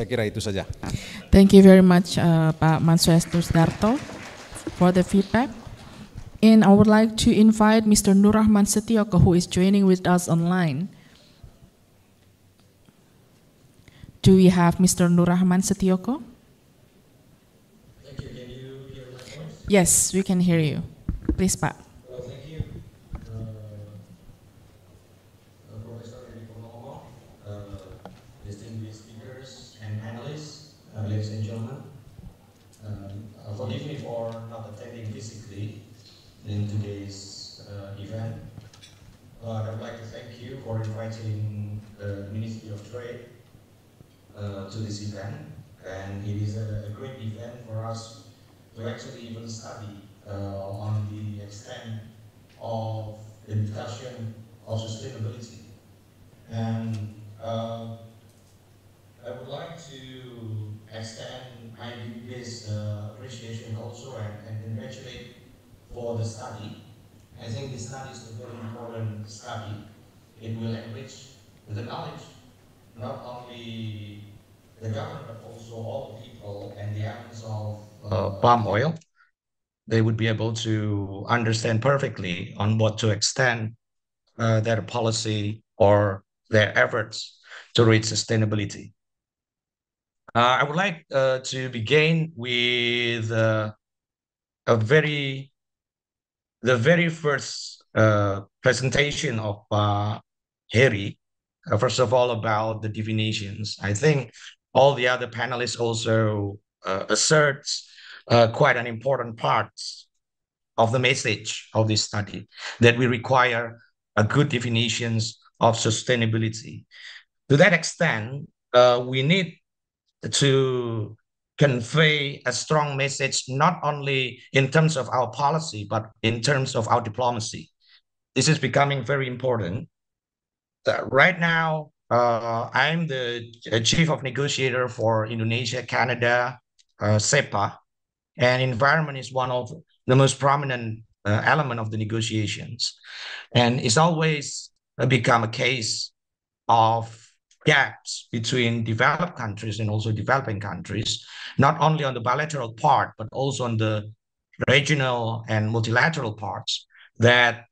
kira itu saja. Thank you very much, Pak Manswestus Darto, for the feedback. And I would like to invite Mr. Nur Rahman Setioko, who is joining with us online. Do we have Mr. Nur Rahman Setioko? Thank you. Can you hear my voice? Yes, we can hear you. Please, Pak. Well, thank you, Professor Edi Purnomo. in today's event. But I'd like to thank you for inviting the Ministry of Trade to this event. And it is a great event for us to actually even study on the extent of the discussion of sustainability. And I would like to extend my deepest appreciation also and congratulate for the study. I think this study is a very important study. It will enrich the knowledge, not only the government, but also all the people and the owners of palm oil. They would be able to understand perfectly on what to extend their policy or their efforts to reach sustainability. I would like to begin with the very first presentation of Harry. First of all, about the definitions. I think all the other panelists also asserts quite an important part of the message of this study, that we require a good definitions of sustainability. To that extent, we need to convey a strong message, not only in terms of our policy, but in terms of our diplomacy. This is becoming very important. Right now, I'm the chief of negotiator for Indonesia, Canada, CEPA, and environment is one of the most prominent element of the negotiations. And it's always become a case of gaps between developed countries and also developing countries, not only on the bilateral part, but also on the regional and multilateral parts, that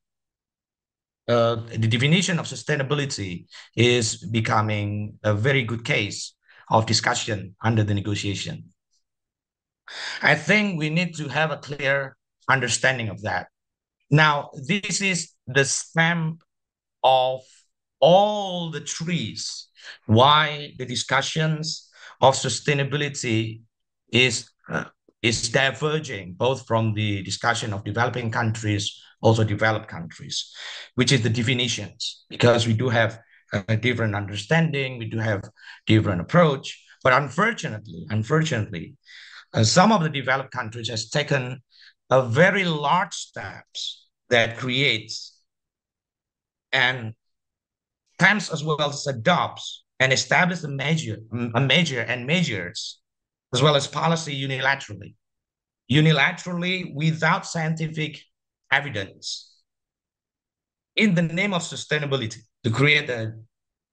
the definition of sustainability is becoming a very good case of discussion under the negotiation. I think we need to have a clear understanding of that. Now, this is the stamp of all the trees why the discussions of sustainability is diverging, both from the discussion of developing countries, also developed countries, which is the definitions, because we do have a different understanding, we do have different approach. But unfortunately, some of the developed countries has taken a very large steps that creates and attempts as well as adopts and establish measures as well as policy unilaterally without scientific evidence in the name of sustainability to create a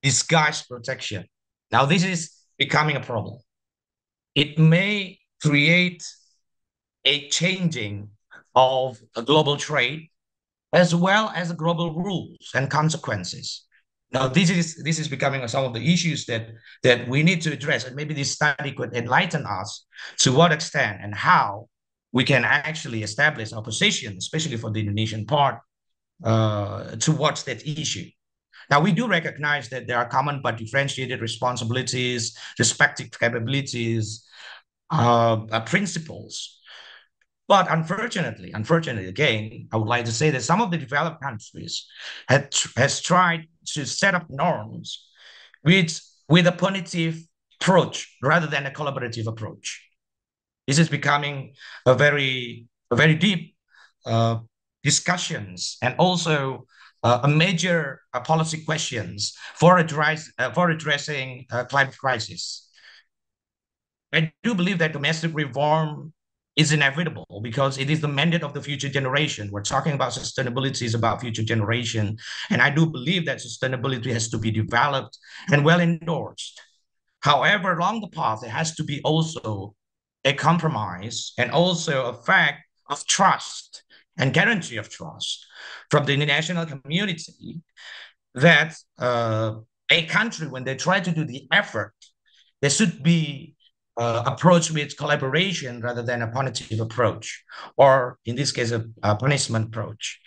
disguised protection. Now, this is becoming a problem. It may create a changing of a global trade as well as global rules and consequences. Now, this is becoming some of the issues that we need to address, and maybe this study could enlighten us to what extent and how we can actually establish our position, especially for the Indonesian part, towards that issue. Now, we do recognize that there are common but differentiated responsibilities, respective capabilities, principles. But unfortunately, again, I would like to say that some of the developed countries has tried to set up norms with a punitive approach rather than a collaborative approach. This is becoming a very deep discussions and also a major policy questions for addressing climate crisis. I do believe that domestic reform is inevitable because it is the mandate of the future generation. We're talking about sustainability is about future generation. And I do believe that sustainability has to be developed and well endorsed. However, along the path, there has to be also a compromise and also a fact of trust and guarantee of trust from the international community that a country, when they try to do the effort, there should be approach with collaboration rather than a punitive approach, or in this case, a punishment approach.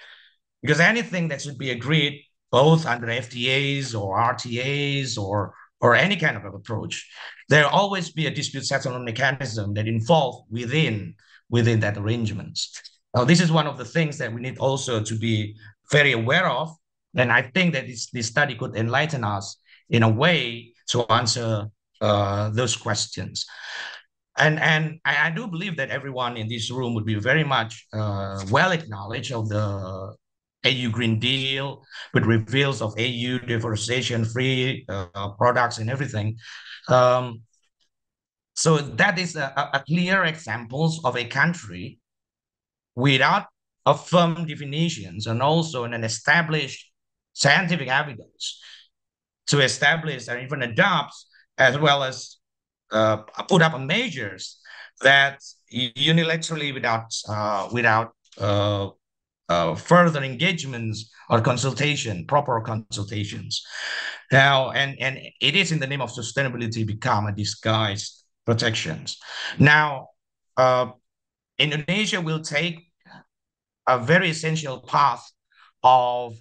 Because anything that should be agreed both under FTAs or RTAs or any kind of approach, there will always be a dispute settlement mechanism that involved within that arrangements. This is one of the things that we need also to be very aware of. And I think that this study could enlighten us in a way to answer those questions. And I do believe that everyone in this room would be very much well acknowledged of the AU Green Deal, with reveals of AU deforestation-free products and everything. So that is a clear examples of a country without a firm definitions and also an established scientific evidence to establish and even adopt, as well as put up measures that unilaterally without further engagements or proper consultations. Now, and it is in the name of sustainability become a disguised protections. Now, Indonesia will take a very essential path of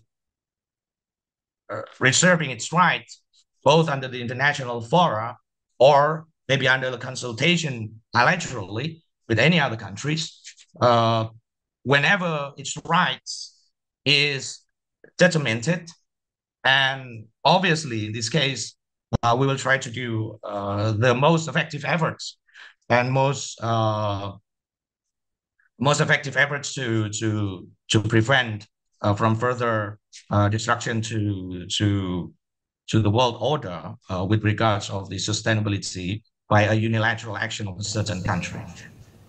reserving its rights, both under the international fora or maybe under the consultation bilaterally with any other countries, whenever its rights is determined. And obviously, in this case, we will try to do the most effective efforts and most effective efforts to prevent from further destruction to the world order with regards of the sustainability by a unilateral action of a certain country.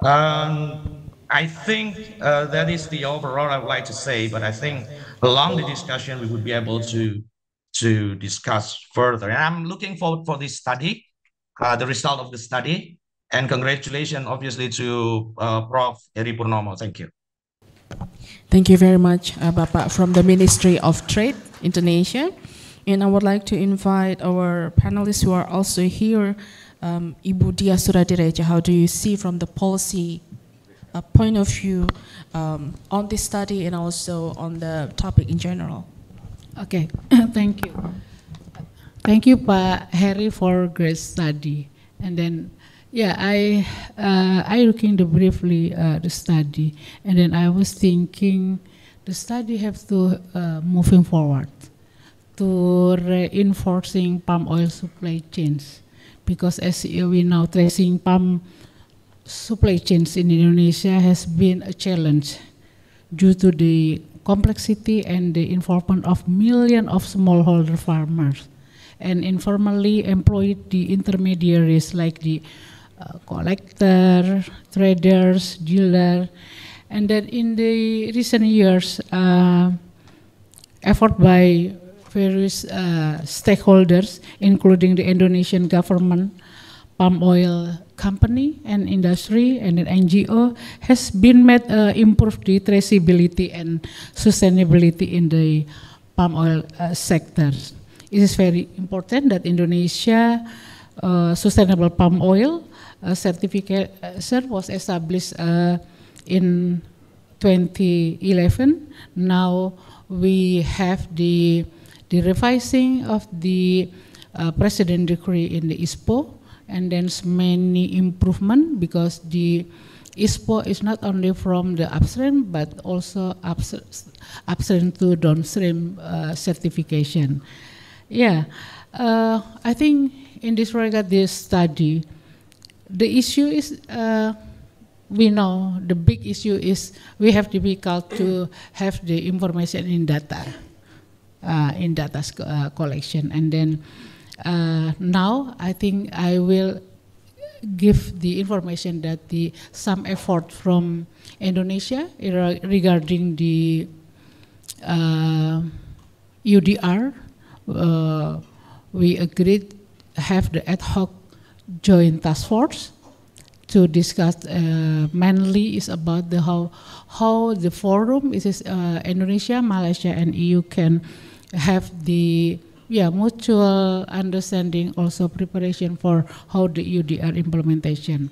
I think that is the overall I would like to say, but I think along the discussion we would be able to discuss further. And I'm looking forward for this study, the result of the study, and congratulations obviously to Prof. Heri Purnomo. Thank you. Thank you very much, Bapak from the Ministry of Trade, Indonesia. And I would like to invite our panelists who are also here, Ibu Dia Suradireja. How do you see from the policy point of view on this study and also on the topic in general? Okay, thank you. Thank you, Pak Heri, for great study. And then, yeah, I looking briefly the study, and then I was thinking the study have to moving forward to reinforcing palm oil supply chains, because as we know, tracing palm supply chains in Indonesia has been a challenge due to the complexity and the involvement of millions of smallholder farmers and informally employed the intermediaries like the collector, traders, dealer, and that in the recent years, effort by various stakeholders, including the Indonesian government, palm oil company and industry and an NGO, has been made improve the traceability and sustainability in the palm oil sector. It is very important that Indonesia sustainable palm oil certification was established in 2011. Now we have the revising of the President decree in the ISPO, and then many improvement, because the ISPO is not only from the upstream but also upstream to downstream certification. Yeah, I think in this regard, this study, the issue is we know the big issue is we have to be called to have the information in data collection, and then now I think I will give the information that some effort from Indonesia regarding the UDR. We agreed have the ad hoc joint task force to discuss mainly is about the how the forum is Indonesia, Malaysia, and EU can have the mutual understanding, also preparation for how the UDR implementation.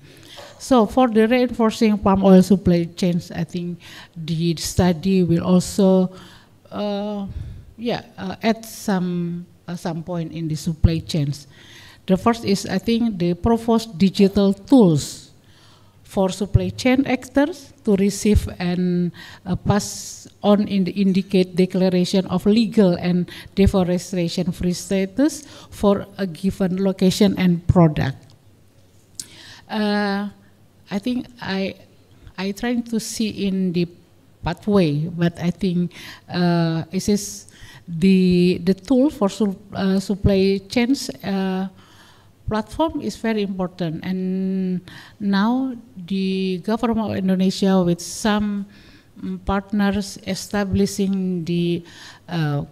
So for the reinforcing palm oil supply chains, I think the study will also add some point in the supply chains. The first is, I think, the proposed digital tools for supply chain actors to receive and pass on in the indicate declaration of legal and deforestation free status for a given location and product. I think I trying to see in the pathway, but I think it is the tool for supply chains platform is very important, and now the government of Indonesia with some partners establishing the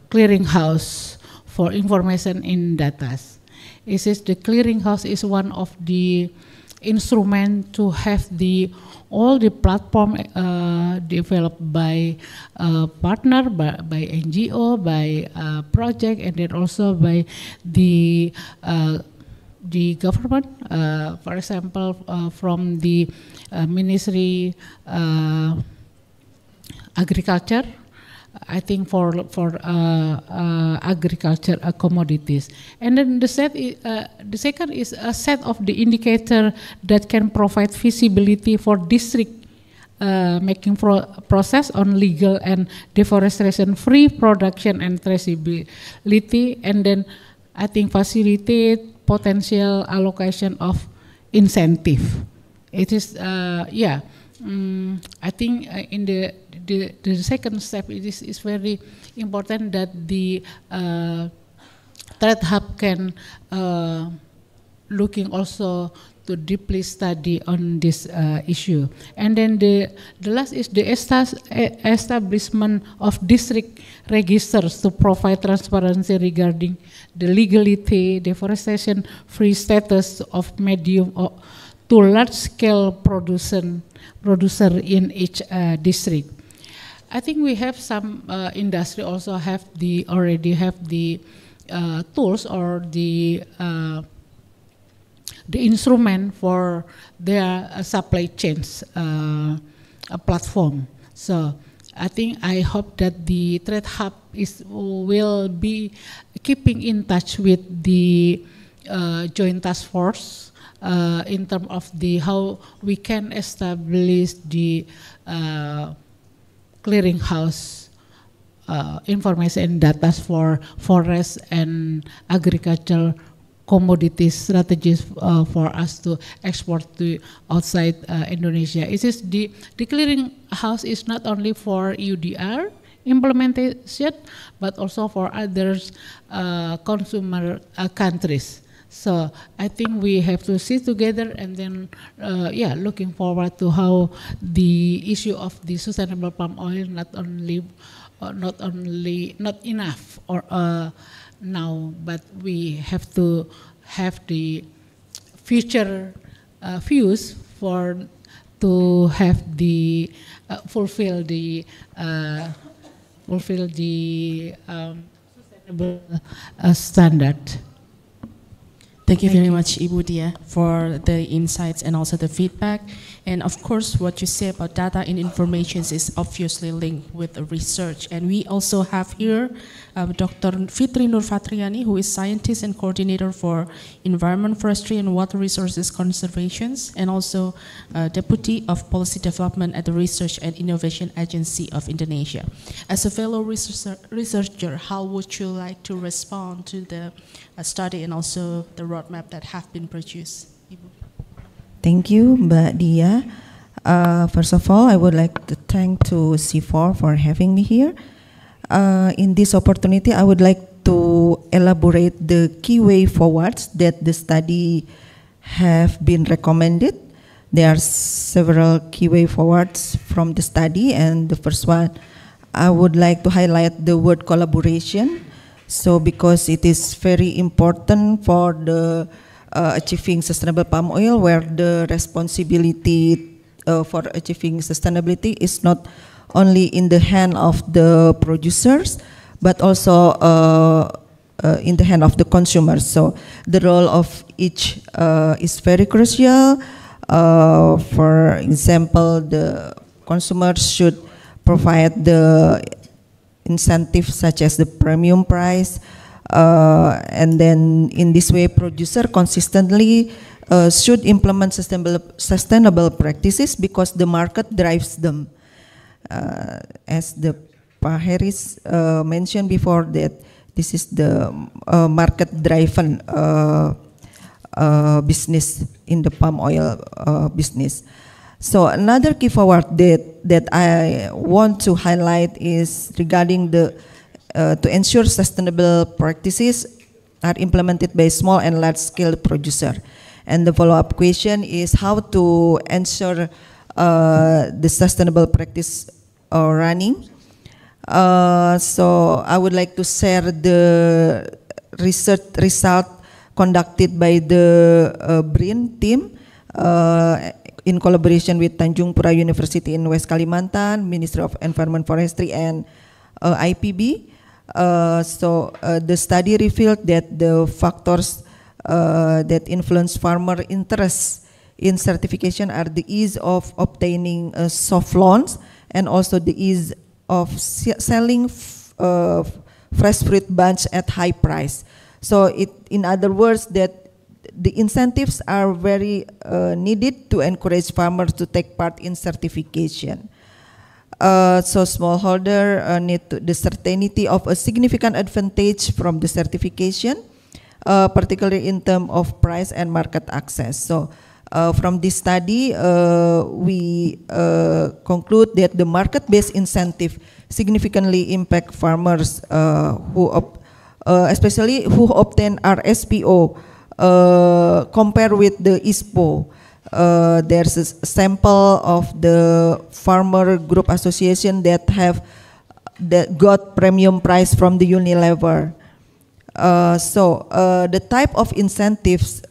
clearinghouse for information in data. It is the clearinghouse is one of the instrument to have all the platform developed by partner, by NGO, by project, and then also by the government, for example, from the Ministry Agriculture, I think for agriculture commodities. And then the second is a set of the indicator that can provide visibility for district making process on legal and deforestation free production and traceability, and then I think facilitate potential allocation of incentive. It is I think in the second step, it is very important that the Trade Hub can looking also to deeply study on this issue. And then the last is the establishment of district registers to provide transparency regarding the legality, deforestation free status of medium to large scale producer in each district. I think we have some industry also already have the tools or the instrument for their supply chains platform. So I hope that the Trade Hub will be keeping in touch with the joint task force in terms of how we can establish the clearinghouse information and data for forest and agricultural commodities strategies for us to export to outside Indonesia. It is the clearinghouse is not only for UDR implementation, but also for others consumer countries. So I think we have to sit together and then, looking forward to how the issue of the sustainable palm oil not enough or now, but we have to have the future views to have the fulfill the sustainable standard. Thank you very much, Ibu Dia, for the insights and also the feedback. And of course, what you say about data and information is obviously linked with the research. And we also have here Dr. Fitri Nur Fatriani, who is scientist and coordinator for Environment, Forestry, and Water Resources Conservations, and also Deputy of Policy Development at the Research and Innovation Agency of Indonesia. As a fellow researcher, how would you like to respond to the study and also the roadmap that have been produced? Ibu. Thank you, Mbak Dia. First of all, I would like to thank to CIFOR for having me here. In this opportunity, I would like to elaborate the key way forwards that the study have been recommended. There are several key way forwards from the study, and the first one, I would like to highlight the word collaboration. So because it is very important for the achieving sustainable palm oil, where the responsibility for achieving sustainability is not only in the hand of the producers, but also in the hand of the consumers. So the role of each is very crucial. For example, the consumers should provide the incentives such as the premium price, and then in this way producer consistently should implement sustainable practices because the market drives them. As the Pak Harris mentioned before, that this is the market-driven business in the palm oil business. So another key forward that I want to highlight is regarding the to ensure sustainable practices are implemented by small and large-scale producer. And the follow-up question is how to ensure the sustainable practice running. So I would like to share the research result conducted by the BRIN team in collaboration with Tanjung Pura University in West Kalimantan, Ministry of Environment, Forestry, and IPB. So the study revealed that the factors that influence farmer interest in certification are the ease of obtaining soft loans and also the ease of selling fresh fruit bunch at high price. So in other words, that the incentives are very needed to encourage farmers to take part in certification. So smallholder need the certainty of a significant advantage from the certification, particularly in terms of price and market access. So from this study, we conclude that the market-based incentive significantly impact farmers especially who obtain RSPO compared with the ISPO. There's a sample of the farmer group association that got premium price from the Unilever. So the type of incentives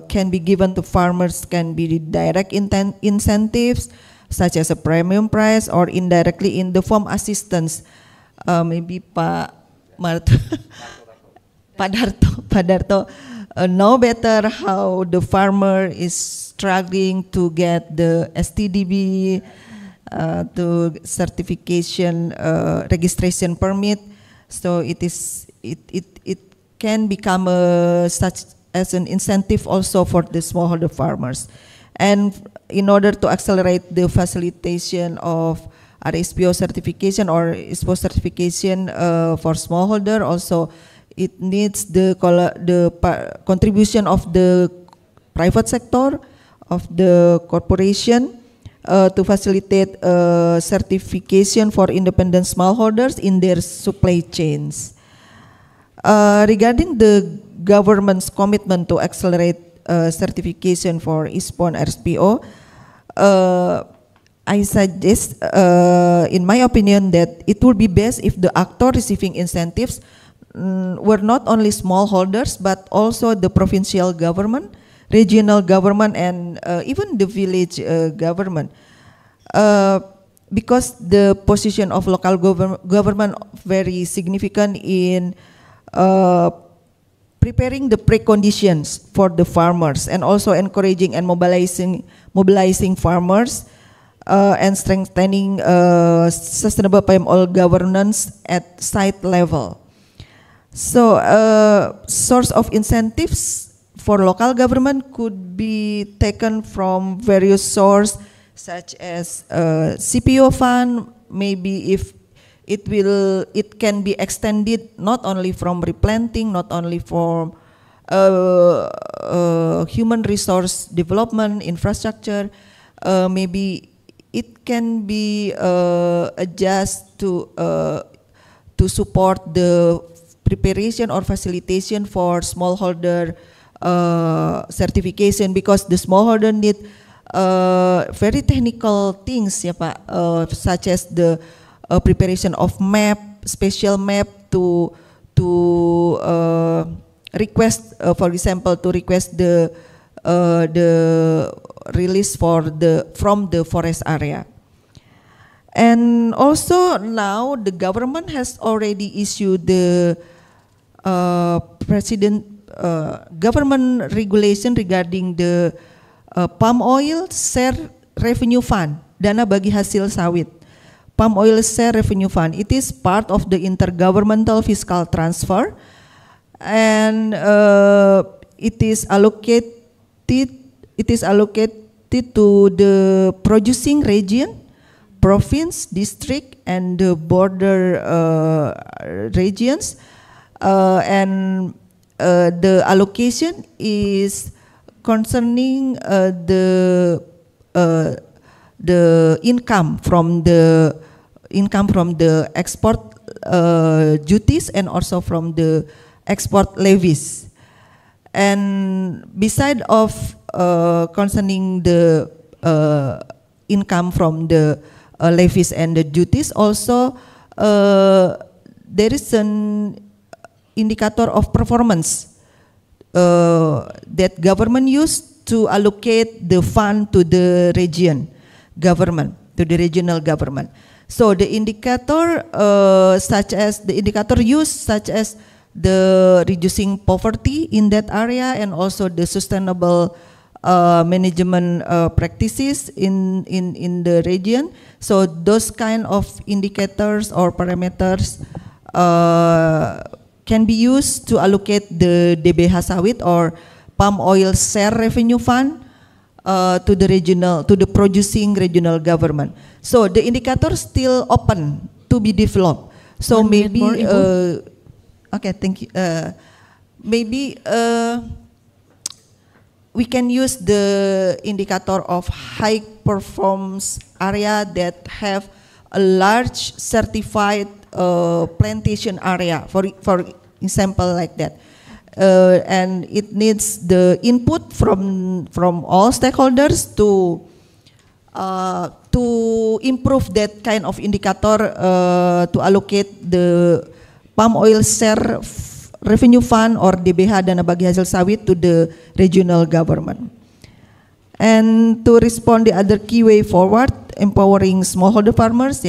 can be given to farmers can be direct incentives such as a premium price or indirectly in the form assistance. Maybe Pak Darto know better how the farmer is struggling to get the STDB, to certification registration permit. So it can become such as an incentive also for the smallholder farmers. And in order to accelerate the facilitation of RSPO certification or ISPO certification for smallholder, also it needs the contribution of the private sector, of the corporation, to facilitate certification for independent smallholders in their supply chains. Regarding the government's commitment to accelerate certification for ISPO and RSPO, I suggest, in my opinion, that it would be best if the actor receiving incentives were not only smallholders but also the provincial government, regional government, and even the village government, because the position of local government very significant in preparing the preconditions for the farmers and also encouraging and mobilizing farmers and strengthening sustainable palm oil governance at site level. So source of incentives for local government could be taken from various sources such as CPO fund, maybe if it can be extended not only from replanting, not only from human resource development, infrastructure, maybe it can be adjusted to support the preparation or facilitation for smallholder certification, because the smallholder need very technical things, ya Pak, such as the preparation of map, special map to request, for example, to request the release from the forest area. And also now the government has already issued the government regulation regarding the palm oil share revenue fund, dana bagi hasil sawit. Palm oil share revenue fund, it is part of the intergovernmental fiscal transfer, and it is allocated it is allocated to the producing region, province, district, and the border regions, and the allocation is concerning the income from the export duties and also from the export levies. And beside of concerning the income from the levies and the duties, also there is an indicator of performance that government used to allocate the fund to the region government, to the regional government. So the indicator such as the reducing poverty in that area, and also the sustainable management practices in the region. So those kind of indicators or parameters can be used to allocate the DBH sawit or palm oil share revenue fund to the producing regional government. So the indicator still open to be developed. So maybe okay, thank you. Maybe we can use the indicator of high performance area that have a large certified plantation area, for example, like that. And it needs the input from all stakeholders to improve that kind of indicator to allocate the palm oil share revenue fund or DBH dana bagi hasil sawit to the regional government. And to respond the other key way forward, empowering smallholder farmers,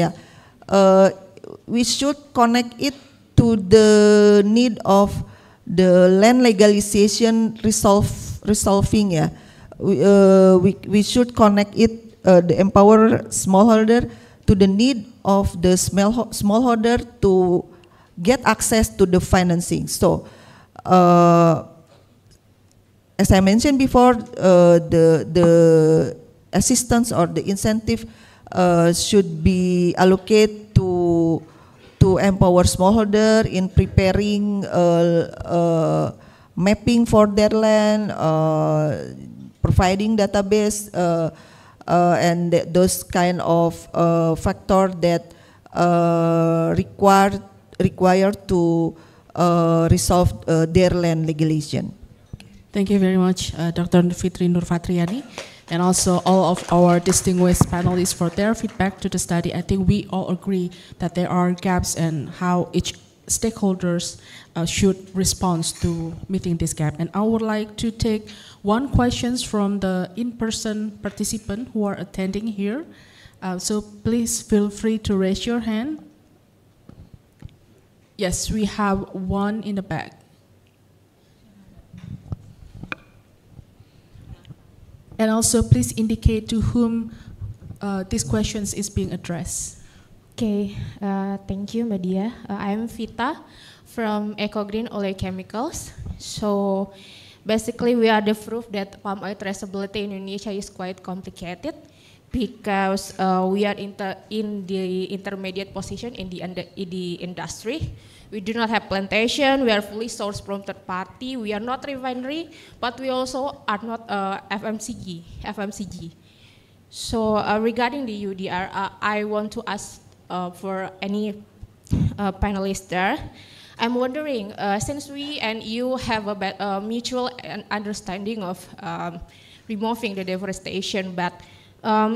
we should connect it to the need of the land legalization resolving. We should connect it, the empower smallholder to the need of the smallholder to get access to the financing. So, as I mentioned before, the assistance or the incentive should be allocated to empower smallholder in preparing mapping for their land, providing database, and those kind of factor that required to resolve their land legalization. Thank you very much, Dr. Fitri Nurfatriani, and also all of our distinguished panelists for their feedback to the study. I think we all agree that there are gaps and how each stakeholders should respond to meeting this gap. And I would like to take one question from the in-person participant who are attending here. So please feel free to raise your hand. Yes, we have one in the back. And also please indicate to whom this question is being addressed. Okay, thank you, Mbak Dia. I'm Vita from EcoGreen Oleochemicals. So basically we are the proof that palm oil traceability in Indonesia is quite complicated because we are in the intermediate position in the industry. We do not have plantation, we are fully sourced from third party, we are not refinery, but we also are not FMCG. So regarding the UDR, I want to ask for any panelists there. I'm wondering, since we and you have a mutual understanding of removing the deforestation, but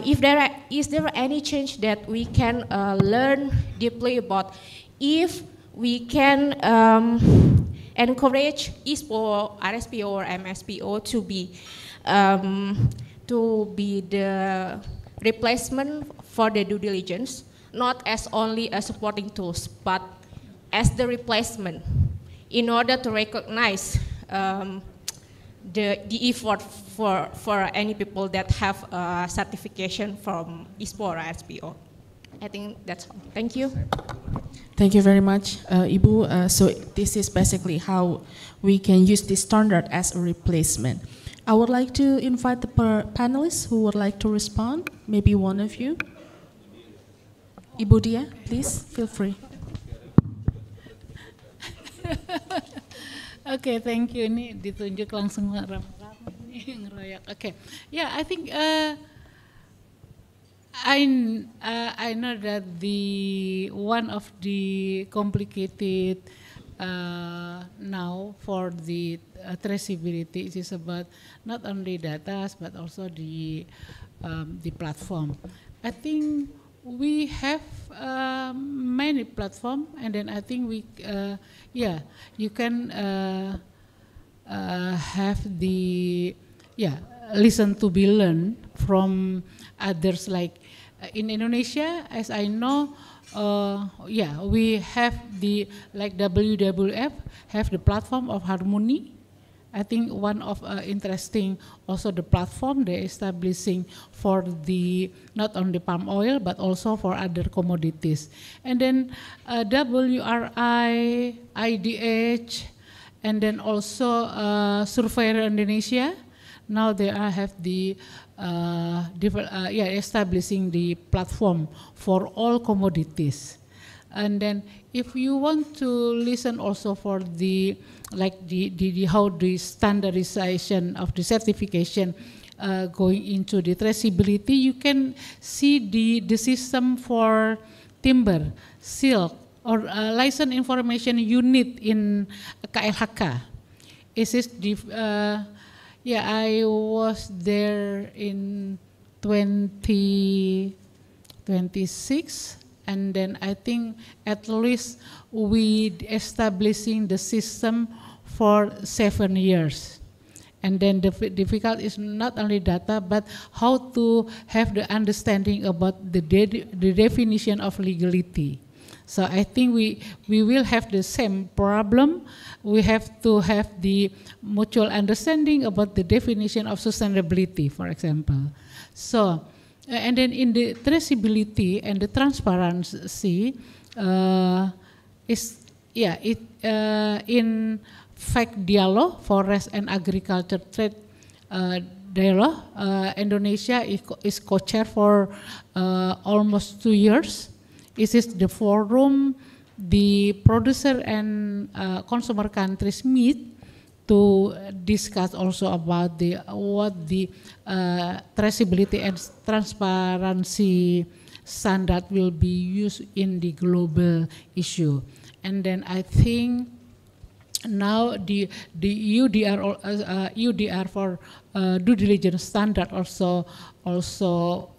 is there any change that we can learn deeply about if we can encourage ISPO, RSPO, or MSPO to be the replacement for the due diligence, not as only a supporting tools, but as the replacement, in order to recognize the effort for any people that have certification from ISPO or RSPO. I think that's all. Thank you. Thank you very much, Ibu. So this is basically how we can use this standard as a replacement. I would like to invite the panelists who would like to respond. Maybe one of you. Ibu Dia, please feel free. Okay, thank you. Ini ditunjuk langsung rame-rame nih ngeroyak. Okay, yeah, I think I know that one of the complicated now for the traceability is about not only data but also the platform. I think we have many platform, and then I think you can have the listen to be learned from others. Like in Indonesia, as I know, we have the like WWF have the platform of Harmony. I think one of interesting also the platform they're establishing for the not only palm oil but also for other commodities. And then WRI, IDH, and then also Surveyor Indonesia. Now they have the establishing the platform for all commodities. And then if you want to listen also for the how the standardization of the certification going into the traceability, you can see the system for timber, silk, or license information unit in KLHK. I was there in 2026. And then I think at least we establishing the system for 7 years. And then the difficult is not only data, but how to have the understanding about the definition of legality. So I think we will have the same problem. We have to have the mutual understanding about the definition of sustainability, for example. So. And then in the traceability and the transparency in fact dialogue, forest and agriculture trade dialogue, Indonesia is co-chair for almost 2 years. It is the forum the producer and consumer countries meet to discuss also about what the traceability and transparency standard will be used in the global issue. And then I think now the UDR for due diligence standard also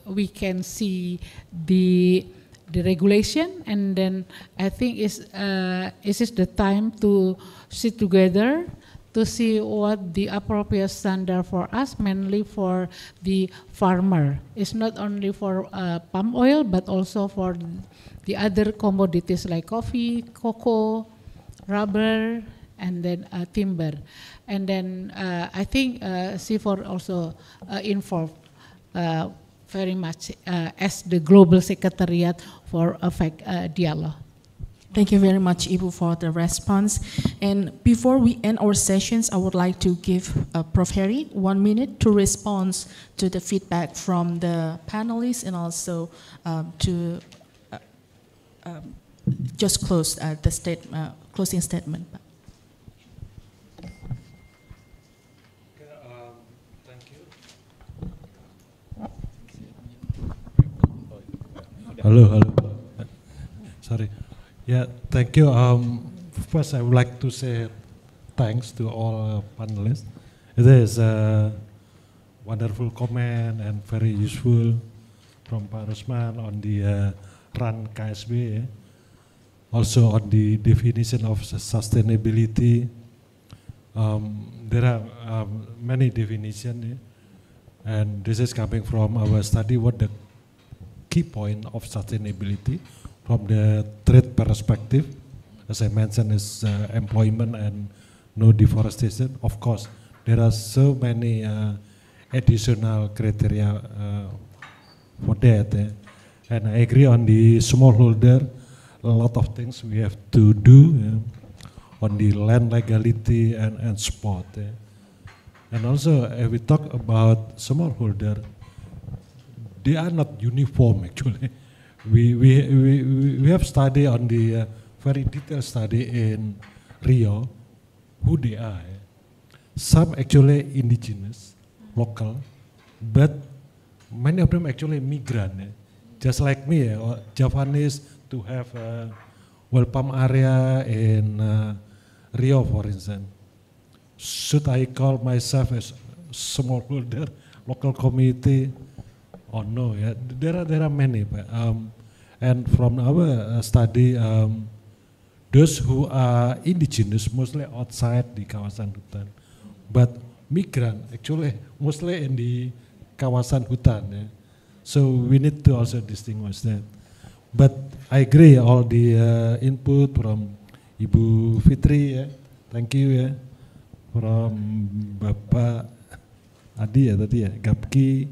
we can see the regulation, and then I think is the time to sit together to see what the appropriate standard for us, mainly for the farmer. It's not only for palm oil, but also for the other commodities like coffee, cocoa, rubber, and then timber. And then I think CIFOR also involved very much as the global secretariat for effect dialogue. Thank you very much, Ibu, for the response. And before we end our sessions, I would like to give Prof. Heri 1 minute to respond to the feedback from the panelists, and also to just close the closing statement. Thank you. Hello. Sorry. Yeah, thank you. First, I would like to say thanks to all panelists. It is a wonderful comment and very useful from Pak Rusman on the RUN KSB. Also on the definition of sustainability. There are many definitions, and this is coming from our study what the key point of sustainability from the trade perspective, as I mentioned, is employment and no deforestation. Of course, there are so many additional criteria for that. And I agree on the smallholder, a lot of things we have to do on the land legality and spot. And also, we talk about smallholder, they are not uniform actually. We have study on the very detailed study in Rio, who they are. Some actually indigenous, local, but many of them actually migrant. Just like me, Javanese to have well palm area in Rio, for instance. Should I call myself as smallholder, local community? Oh no, yeah. There are many, but, and from our study, those who are indigenous mostly outside the kawasan hutan, but migrant actually mostly in the kawasan hutan. Yeah. So we need to also distinguish that. But I agree all the input from Ibu Fitri. Yeah. Thank you. Yeah. From Bapak Adi ya tadi ya, Gapki,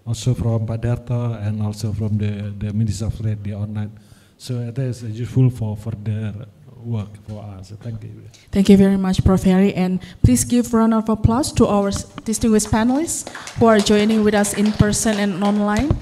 also from Pak Darto and also from the Ministry of Trade, the online. So it is useful for further work for us. Thank you. Thank you very much, Prof. Heri, and please give round of applause to our distinguished panelists who are joining with us in person and online.